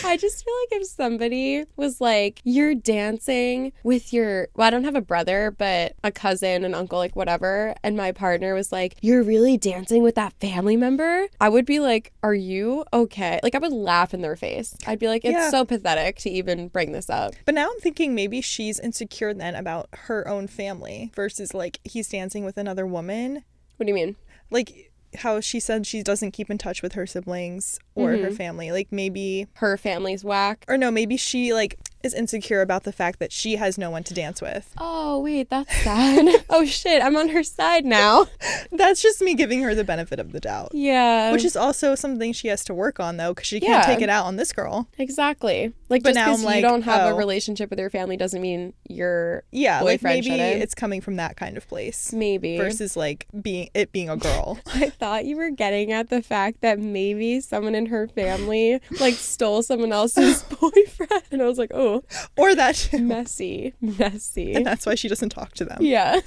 Speaker 1: I just feel like if somebody was like, you're dancing with your, well, I don't have a brother, but a cousin, an uncle, like whatever, and my partner was like, you're really dancing with that family member? I would be like, are you okay? Like, I would laugh in their face. I'd be like, it's so pathetic to even bring this up.
Speaker 2: But now I'm thinking maybe she's insecure then about her own family versus like he's dancing with another woman.
Speaker 1: What do you mean?
Speaker 2: Like, how she said she doesn't keep in touch with her siblings or her family. Like, maybe
Speaker 1: her family's whack.
Speaker 2: Or no, maybe she, like, is insecure about the fact that she has no one to dance with.
Speaker 1: Oh, wait, that's sad. Oh, shit, I'm on her side now.
Speaker 2: That's just me giving her the benefit of the doubt.
Speaker 1: Yeah.
Speaker 2: Which is also something she has to work on, though, because she can't take it out on this girl.
Speaker 1: Exactly. Like,
Speaker 2: But
Speaker 1: just
Speaker 2: now
Speaker 1: because
Speaker 2: I'm
Speaker 1: you
Speaker 2: like,
Speaker 1: don't have
Speaker 2: oh.
Speaker 1: a relationship with your family doesn't mean your
Speaker 2: Yeah, like
Speaker 1: boyfriend
Speaker 2: maybe
Speaker 1: shouldn't.
Speaker 2: it's coming from that kind of place.
Speaker 1: Maybe.
Speaker 2: Versus like being a girl.
Speaker 1: I thought you were getting at the fact that maybe someone in her family like stole someone else's boyfriend. And I was like, oh.
Speaker 2: Or that.
Speaker 1: Messy.
Speaker 2: And that's why she doesn't talk to them.
Speaker 1: Yeah.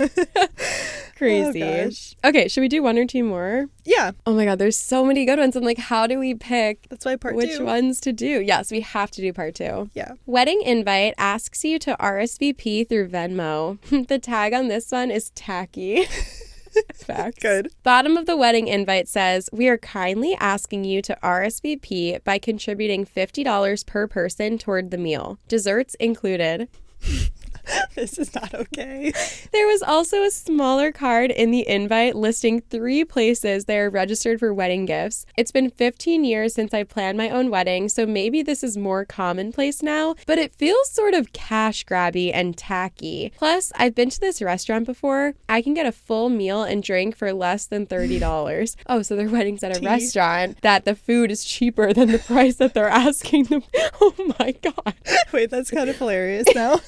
Speaker 1: Crazy.
Speaker 2: Oh, gosh.
Speaker 1: Okay, should we do one or two more?
Speaker 2: Yeah.
Speaker 1: Oh my God, there's so many good ones. I'm like, how do we pick
Speaker 2: That's why part
Speaker 1: which
Speaker 2: 2.
Speaker 1: ones to do? Yes, we have to do part 2.
Speaker 2: Yeah.
Speaker 1: Wedding invite asks you to RSVP through Venmo. The tag on this one is tacky. Facts.
Speaker 2: Good.
Speaker 1: Bottom of the wedding invite says, we are kindly asking you to RSVP by contributing $50 per person toward the meal. Desserts included.
Speaker 2: This is not okay.
Speaker 1: There was also a smaller card in the invite listing 3 places they are registered for wedding gifts. It's been 15 years since I planned my own wedding, so maybe this is more commonplace now, but it feels sort of cash grabby and tacky. Plus, I've been to this restaurant before. I can get a full meal and drink for less than $30. Oh, so their wedding's at a restaurant that the food is cheaper than the price that they're asking them. Oh my God.
Speaker 2: Wait, that's kind of hilarious now.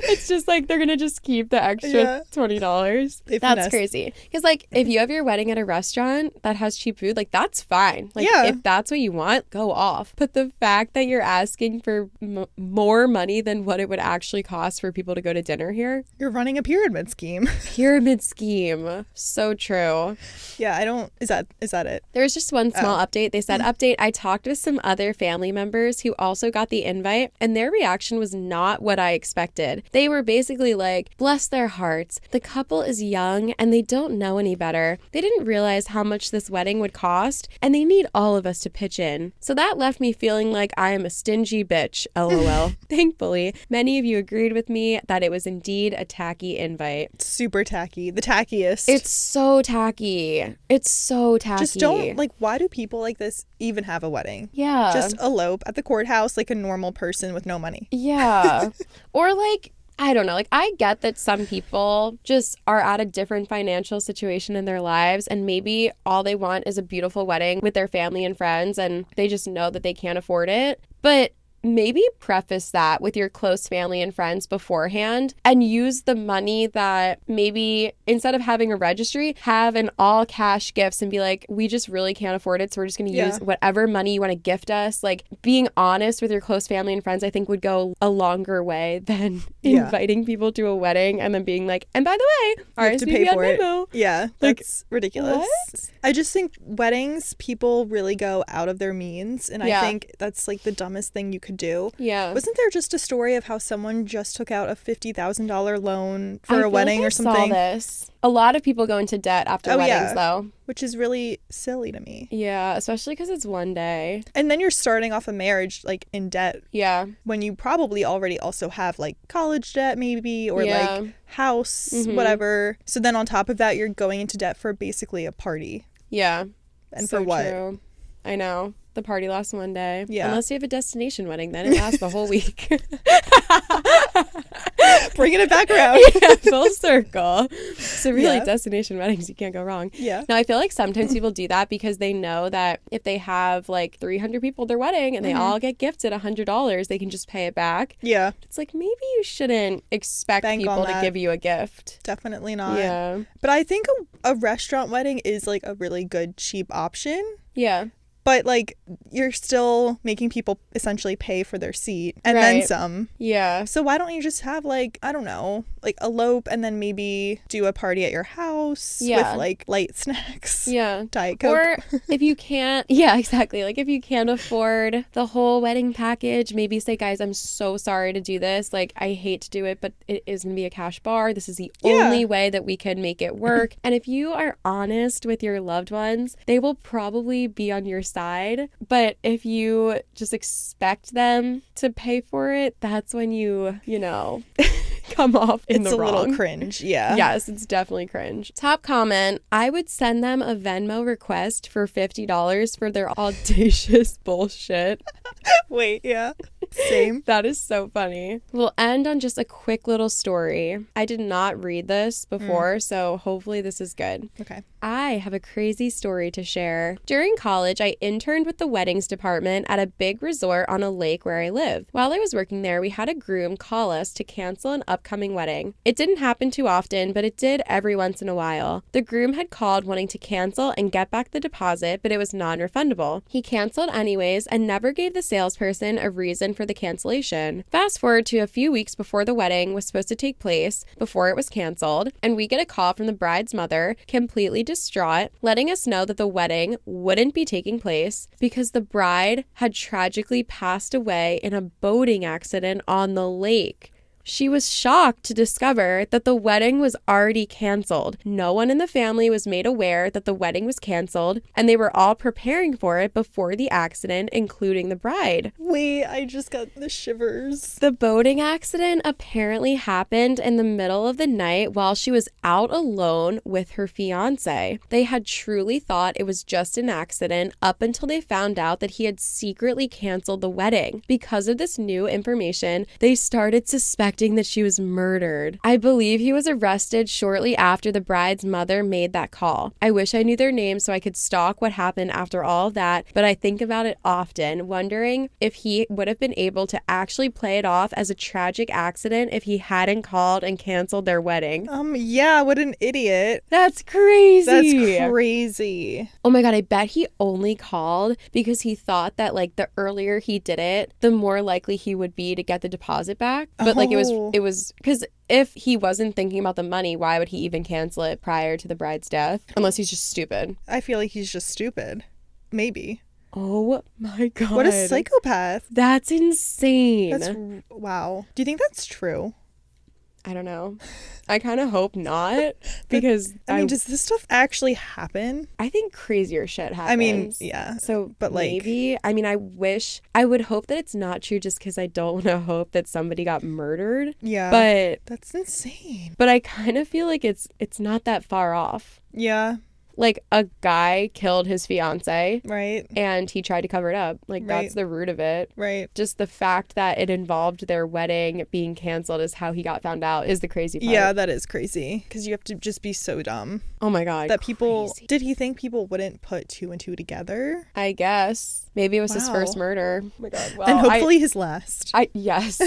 Speaker 1: It's just like they're gonna just keep the extra $20. That's crazy. Because like if you have your wedding at a restaurant that has cheap food, like that's fine. Like if that's what you want, go off. But the fact that you're asking for more money than what it would actually cost for people to go to dinner here,
Speaker 2: you're running a pyramid scheme.
Speaker 1: Pyramid scheme. So true.
Speaker 2: Yeah, I don't. Is that it?
Speaker 1: There was just one small update. They said, update, I talked with some other family members who also got the invite, and their reaction was not what I expected. They were basically like, bless their hearts. The couple is young and they don't know any better. They didn't realize how much this wedding would cost, and they need all of us to pitch in. So that left me feeling like I am a stingy bitch, LOL. Thankfully, many of you agreed with me that it was indeed a tacky invite.
Speaker 2: Super tacky. The tackiest.
Speaker 1: It's so tacky. It's so tacky.
Speaker 2: Just don't, like, why do people like this even have a wedding?
Speaker 1: Yeah.
Speaker 2: Just elope at the courthouse like a normal person with no money.
Speaker 1: Yeah. Or like, I don't know. Like, I get that some people just are at a different financial situation in their lives, and maybe all they want is a beautiful wedding with their family and friends, and they just know that they can't afford it. But maybe preface that with your close family and friends beforehand, and use the money that maybe instead of having a registry, have an all cash gifts and be like, we just really can't afford it, so we're just going to use whatever money you want to gift us. Like, being honest with your close family and friends, I think would go a longer way than inviting people to a wedding and then being like, and by the way, RSVP on Venmo.
Speaker 2: Yeah, that's ridiculous.
Speaker 1: What?
Speaker 2: I just think weddings, people really go out of their means, and I think that's like the dumbest thing you could do.
Speaker 1: Yeah.
Speaker 2: Wasn't there just a story of how someone just took out a $50,000 loan for a wedding or something?
Speaker 1: I saw this. A lot of people go into debt after weddings, though.
Speaker 2: Which is really silly to me.
Speaker 1: Yeah, especially because it's one day.
Speaker 2: And then you're starting off a marriage, like, in debt.
Speaker 1: Yeah.
Speaker 2: When you probably already also have, like, college debt, maybe, or, like, house, whatever. So then on top of that, you're going into debt for basically a party.
Speaker 1: Yeah.
Speaker 2: And so for what?
Speaker 1: True. I know. The party lasts one day.
Speaker 2: Yeah.
Speaker 1: Unless you have a destination wedding, then it lasts the whole week.
Speaker 2: Bringing it back around.
Speaker 1: Yeah, full circle. So really, destination weddings, you can't go wrong.
Speaker 2: Yeah.
Speaker 1: No, I feel like sometimes people do that because they know that if they have like 300 people at their wedding and they all get gifted $100, they can just pay it back.
Speaker 2: Yeah.
Speaker 1: It's like, maybe you shouldn't expect people to give you a gift.
Speaker 2: Definitely not.
Speaker 1: Yeah.
Speaker 2: But I think a restaurant wedding is like a really good cheap option.
Speaker 1: Yeah.
Speaker 2: But, like, you're still making people essentially pay for their seat and then some.
Speaker 1: Yeah.
Speaker 2: So why don't you just have, like, I don't know, like, elope and then maybe do a party at your house with, like, light snacks.
Speaker 1: Yeah.
Speaker 2: Diet Coke.
Speaker 1: Or if you can't, exactly. Like, if you can't afford the whole wedding package, maybe say, guys, I'm so sorry to do this. Like, I hate to do it, but it is going to be a cash bar. This is the only way that we can make it work. And if you are honest with your loved ones, they will probably be on your side. But if you just expect them to pay for it, that's when you know, come off in the wrong.
Speaker 2: It's a little cringe, yeah.
Speaker 1: Yes, it's definitely cringe. Top comment, I would send them a Venmo request for $50 for their audacious bullshit.
Speaker 2: Wait, yeah. Same.
Speaker 1: That is so funny. We'll end on just a quick little story. I did not read this before, so hopefully this is good.
Speaker 2: Okay.
Speaker 1: I have a crazy story to share. During college, I interned with the weddings department at a big resort on a lake where I live. While I was working there, we had a groom call us to cancel an upcoming wedding. It didn't happen too often, but it did every once in a while. The groom had called wanting to cancel and get back the deposit, but it was non-refundable. He canceled anyways and never gave the salesperson a reason for the cancellation. Fast forward to a few weeks before the wedding was supposed to take place, before it was canceled, and we get a call from the bride's mother, completely distraught, letting us know that the wedding wouldn't be taking place because the bride had tragically passed away in a boating accident on the lake. She was shocked to discover that the wedding was already canceled. No one in the family was made aware that the wedding was canceled, and they were all preparing for it before the accident, including the bride.
Speaker 2: Wait, I just got the shivers.
Speaker 1: The boating accident apparently happened in the middle of the night while she was out alone with her fiancé. They had truly thought it was just an accident up until they found out that he had secretly canceled the wedding. Because of this new information, they started suspecting that she was murdered. I believe he was arrested shortly after the bride's mother made that call. I wish I knew their names so I could stalk what happened after all of that, but I think about it often, wondering if he would have been able to actually play it off as a tragic accident if he hadn't called and canceled their wedding.
Speaker 2: Yeah, what an idiot.
Speaker 1: That's crazy.
Speaker 2: That's crazy.
Speaker 1: Oh my God, I bet he only called because he thought that like the earlier he did it, the more likely he would be to get the deposit back. But like it was because if he wasn't thinking about the money, why would he even cancel it prior to the bride's death? Unless he's just stupid.
Speaker 2: I feel like he's just stupid. Maybe.
Speaker 1: Oh my God.
Speaker 2: What a psychopath.
Speaker 1: That's insane.
Speaker 2: Wow. Do you think that's true?
Speaker 1: I don't know. I kind of hope not because
Speaker 2: I mean, does this stuff actually happen?
Speaker 1: I think crazier shit happens.
Speaker 2: I mean, yeah.
Speaker 1: So
Speaker 2: but like,
Speaker 1: maybe, I mean, I would hope that it's not true just because I don't want to hope that somebody got murdered.
Speaker 2: Yeah.
Speaker 1: But
Speaker 2: that's insane.
Speaker 1: But I kind of feel like it's not that far off.
Speaker 2: Yeah.
Speaker 1: Like a guy killed his fiance,
Speaker 2: right?
Speaker 1: And he tried to cover it up. Like that's the root of it,
Speaker 2: right?
Speaker 1: Just the fact that it involved their wedding being canceled is how he got found out is the crazy part.
Speaker 2: Yeah, that is crazy because you have to just be so dumb.
Speaker 1: Oh my God,
Speaker 2: that people did he think people wouldn't put two and two together?
Speaker 1: I guess maybe it was his first murder. Oh my God,
Speaker 2: well, and hopefully his last.
Speaker 1: Yes,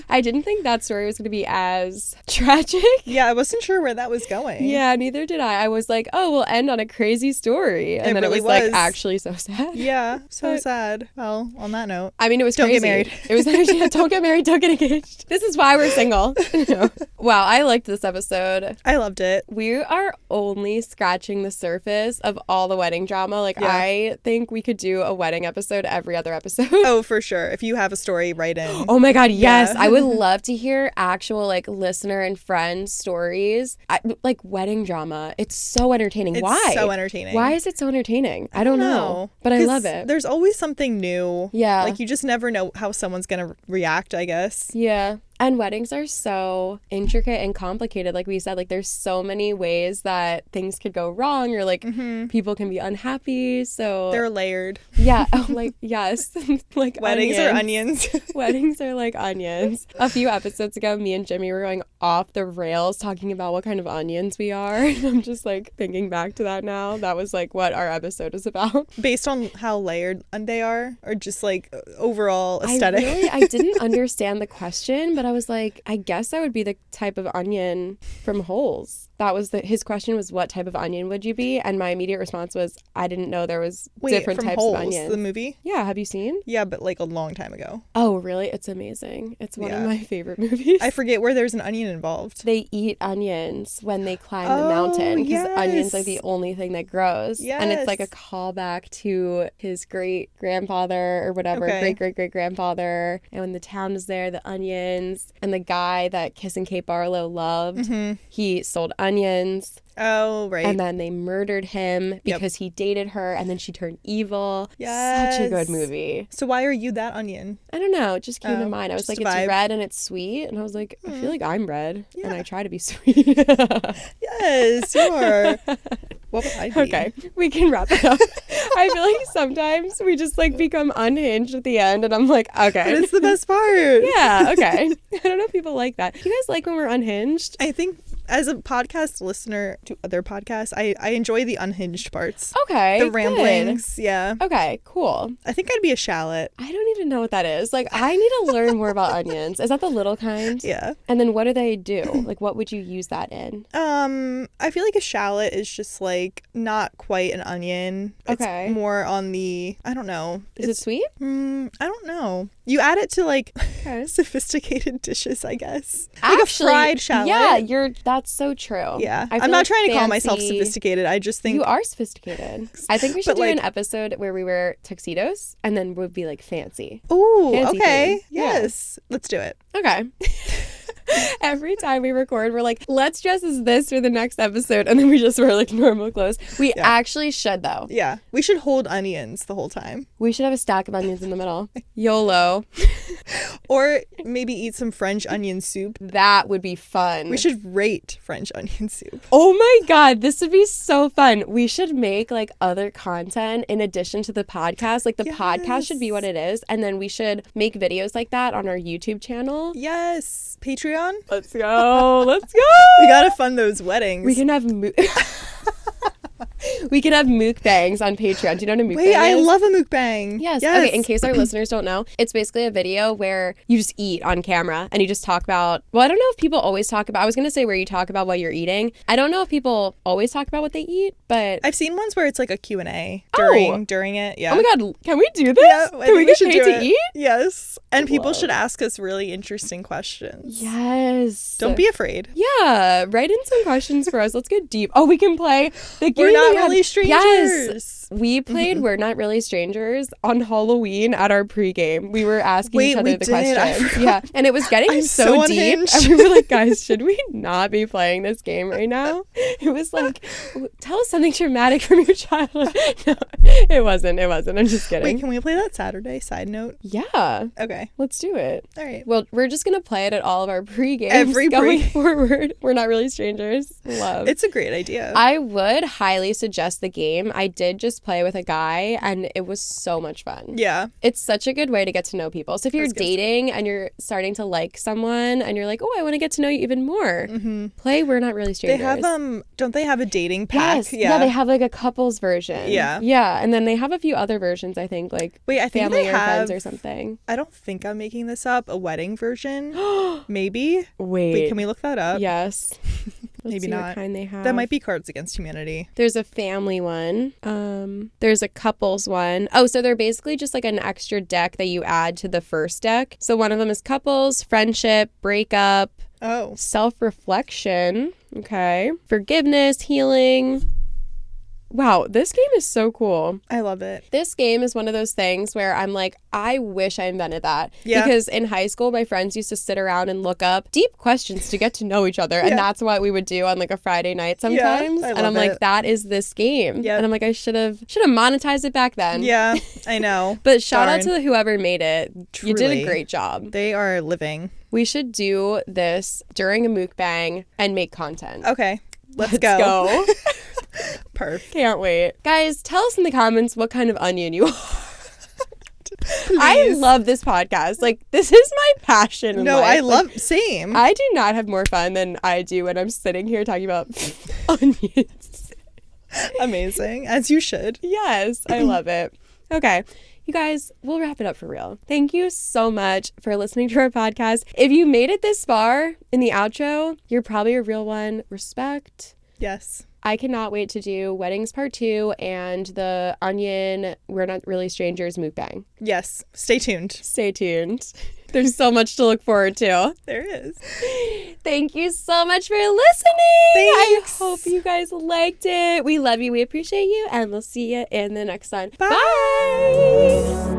Speaker 1: I didn't think that story was going to be as tragic.
Speaker 2: Yeah, I wasn't sure where that was going.
Speaker 1: Yeah, neither did I. I was like, oh, we'll end on a crazy story, and then really it was like actually so sad.
Speaker 2: Yeah, so sad. Well, on that note,
Speaker 1: I mean, it was
Speaker 2: don't
Speaker 1: crazy.
Speaker 2: Get married.
Speaker 1: It was actually don't get married, don't get engaged. This is why we're single. Wow, I liked this episode.
Speaker 2: I loved it.
Speaker 1: We are only scratching the surface of all the wedding drama. Like I think we could do a wedding episode every other episode.
Speaker 2: Oh, for sure. If you have a story, write in.
Speaker 1: Oh my God, yes. I would love to hear actual like listener and friend stories. Like wedding drama. It's so entertaining. Why?
Speaker 2: So entertaining.
Speaker 1: Why is it so entertaining? I don't know. But I love it.
Speaker 2: There's always something new.
Speaker 1: Yeah.
Speaker 2: Like you just never know how someone's gonna react, I guess.
Speaker 1: Yeah. And weddings are so intricate and complicated. Like we said, like there's so many ways that things could go wrong or like people can be unhappy. So
Speaker 2: they're layered.
Speaker 1: Yeah. Oh, like, yes. Like
Speaker 2: weddings are onions.
Speaker 1: Weddings are like onions. A few episodes ago, me and Jimmy were going off the rails talking about what kind of onions we are. And I'm just like thinking back to that now. That was like what our episode is about.
Speaker 2: Based on how layered they are or just like overall aesthetic.
Speaker 1: I didn't understand the question, but I was like, I guess I would be the type of onion from Holes. That was his question was, what type of onion would you be? And my immediate response was, I didn't know there was different types
Speaker 2: Holes,
Speaker 1: of onions.
Speaker 2: The movie?
Speaker 1: Yeah, have you seen?
Speaker 2: Yeah, but like a long time ago.
Speaker 1: Oh, really? It's amazing. It's one of my favorite movies.
Speaker 2: I forget where there's an onion involved.
Speaker 1: They eat onions when they climb the mountain because onions are the only thing that grows. Yes. And it's like a callback to his great-grandfather or whatever, great-great-great-grandfather. And when the town is there, the onions. And the guy that Kiss and Kate Barlow loved, he sold onions.
Speaker 2: Oh, right.
Speaker 1: And then they murdered him because he dated her and then she turned evil. Yes. Such a good movie.
Speaker 2: So why are you that onion?
Speaker 1: I don't know. It just came to mind. I was like, it's red and it's sweet. And I was like, I feel like I'm red and I try to be sweet.
Speaker 2: Yes, you are. What would I be?
Speaker 1: Okay, we can wrap it up. I feel like sometimes we just like become unhinged at the end, and I'm like, okay.
Speaker 2: But it's the best part.
Speaker 1: Yeah, okay. I don't know if people like that. Do you guys like when we're unhinged?
Speaker 2: I think as a podcast listener to other podcasts, I enjoy the unhinged parts.
Speaker 1: Okay.
Speaker 2: The ramblings.
Speaker 1: Good.
Speaker 2: Yeah.
Speaker 1: Okay, cool.
Speaker 2: I think I'd be a shallot.
Speaker 1: I don't even know what that is. Like, I need to learn more about onions. Is that the little kind?
Speaker 2: Yeah.
Speaker 1: And then what do they do? Like, what would you use that in?
Speaker 2: I feel like a shallot is just like not quite an onion.
Speaker 1: Okay.
Speaker 2: It's more on the, I don't know.
Speaker 1: Is it sweet?
Speaker 2: I don't know. You add it to like sophisticated dishes, I guess. Like
Speaker 1: Actually,
Speaker 2: a fried shallot.
Speaker 1: Yeah, that's so true.
Speaker 2: Yeah.
Speaker 1: I feel
Speaker 2: I'm not
Speaker 1: like
Speaker 2: trying to call myself
Speaker 1: fancy-
Speaker 2: sophisticated. I just think
Speaker 1: You are sophisticated. I think we should
Speaker 2: But,
Speaker 1: do
Speaker 2: like-
Speaker 1: an episode where we wear tuxedos and then we'd be like fancy.
Speaker 2: Ooh,
Speaker 1: Fancy
Speaker 2: okay.
Speaker 1: thing.
Speaker 2: Yes. Let's do it.
Speaker 1: Okay. Every time we record, we're like, let's dress as this for the next episode. And then we just wear like normal clothes. We actually should, though.
Speaker 2: Yeah. We should hold onions the whole time.
Speaker 1: We should have a stack of onions in the middle. YOLO.
Speaker 2: Or maybe eat some French onion soup.
Speaker 1: That would be fun.
Speaker 2: We should rate French onion soup.
Speaker 1: Oh my God, this would be so fun. We should make like other content in addition to the podcast. Like the podcast should be what it is. And then we should make videos like that on our YouTube channel.
Speaker 2: Yes. Patreon.
Speaker 1: Let's go. Let's go.
Speaker 2: We gotta fund those weddings.
Speaker 1: We can have we can have mukbangs on Patreon. Do you know what a mukbang
Speaker 2: Wait, I
Speaker 1: is?
Speaker 2: love a mukbang.
Speaker 1: Yes. Okay, in case our listeners don't know, it's basically a video where you just eat on camera and you just talk about, well, I don't know if people always talk about, I was going to say where you talk about while you're eating. I don't know if people always talk about what they eat, but...
Speaker 2: I've seen ones where it's like a Q&A during it. Yeah.
Speaker 1: Oh my God, can we do this?
Speaker 2: Yeah,
Speaker 1: can we get
Speaker 2: should
Speaker 1: paid
Speaker 2: do
Speaker 1: to
Speaker 2: it.
Speaker 1: eat?
Speaker 2: Yes. And people
Speaker 1: Whoa.
Speaker 2: should ask us really interesting questions.
Speaker 1: Yes.
Speaker 2: Don't be afraid.
Speaker 1: Yeah, write in some questions for us. Let's get deep. Oh, we can play the game.
Speaker 2: We're not
Speaker 1: we had-
Speaker 2: really strangers.
Speaker 1: Yes. We played We're Not Really Strangers on Halloween at our pregame. We were asking each other the questions. Yeah. And it was getting so deep.
Speaker 2: unhinged.
Speaker 1: And we were like, guys, should we not be playing this game right now? It was like, tell us something traumatic from your childhood. No, it wasn't. I'm just kidding.
Speaker 2: Wait, can we play that Saturday? Side note.
Speaker 1: Yeah.
Speaker 2: Okay.
Speaker 1: Let's do it.
Speaker 2: All right.
Speaker 1: Well, we're just going to play it at all of our pre-games
Speaker 2: Every
Speaker 1: going forward. We're Not Really Strangers. Love.
Speaker 2: It's a great idea.
Speaker 1: I would highly suggest the game. I did just play with a guy and it was so much fun.
Speaker 2: Yeah.
Speaker 1: It's such a good way to get to know people. So if you're dating and you're starting to like someone and you're like, oh, I want to get to know you even more, play We're Not Really Strangers.
Speaker 2: They have don't they have a dating pack?
Speaker 1: Yes. Yeah, they have like a couples version.
Speaker 2: Yeah.
Speaker 1: Yeah, and then they have a few other versions, I think, like
Speaker 2: Wait, I think
Speaker 1: family
Speaker 2: they
Speaker 1: or friends
Speaker 2: have,
Speaker 1: or something.
Speaker 2: I don't think I'm making this up, a wedding version. Maybe.
Speaker 1: Wait,
Speaker 2: can we look that up?
Speaker 1: Yes. Let's
Speaker 2: Maybe
Speaker 1: see
Speaker 2: not.
Speaker 1: What kind they have.
Speaker 2: That might be Cards Against Humanity.
Speaker 1: There's a family one. There's a couples one. Oh, so they're basically just like an extra deck that you add to the first deck. So one of them is couples, friendship, breakup, self-reflection, okay, forgiveness, healing. Wow, this game is so cool.
Speaker 2: I love it.
Speaker 1: This game is one of those things where I'm like, I wish I invented that.
Speaker 2: Yeah.
Speaker 1: Because in high school, my friends used to sit around and look up deep questions to get to know each other. And that's what we would do on like a Friday night sometimes.
Speaker 2: Yeah,
Speaker 1: and I'm like,
Speaker 2: it.
Speaker 1: that is this game.
Speaker 2: Yep.
Speaker 1: And I'm like, I should have monetized it back then.
Speaker 2: Yeah, I know.
Speaker 1: But shout out to whoever made it. You did a
Speaker 2: Truly.
Speaker 1: great job.
Speaker 2: They are living.
Speaker 1: We should do this during a mukbang and make content.
Speaker 2: Okay, let's go. Perfect.
Speaker 1: Can't wait. Guys, tell us in the comments what kind of onion you are. I love this podcast. Like, this is my passion in life.
Speaker 2: I love,
Speaker 1: like,
Speaker 2: same.
Speaker 1: I do not have more fun than I do when I'm sitting here talking about onions.
Speaker 2: Amazing, as you should.
Speaker 1: Yes, I love it. Okay. You guys, we'll wrap it up for real. Thank you so much for listening to our podcast. If you made it this far in the outro, you're probably a real one. Respect.
Speaker 2: Yes.
Speaker 1: I cannot wait to do Weddings Part 2 and the Onion We're Not Really Strangers mukbang.
Speaker 2: Yes. Stay tuned.
Speaker 1: Stay tuned. There's so much to look forward to.
Speaker 2: There is.
Speaker 1: Thank you so much for listening.
Speaker 2: Thanks.
Speaker 1: I hope you guys liked it. We love you. We appreciate you. And we'll see you in the next one.
Speaker 2: Bye.
Speaker 1: Bye.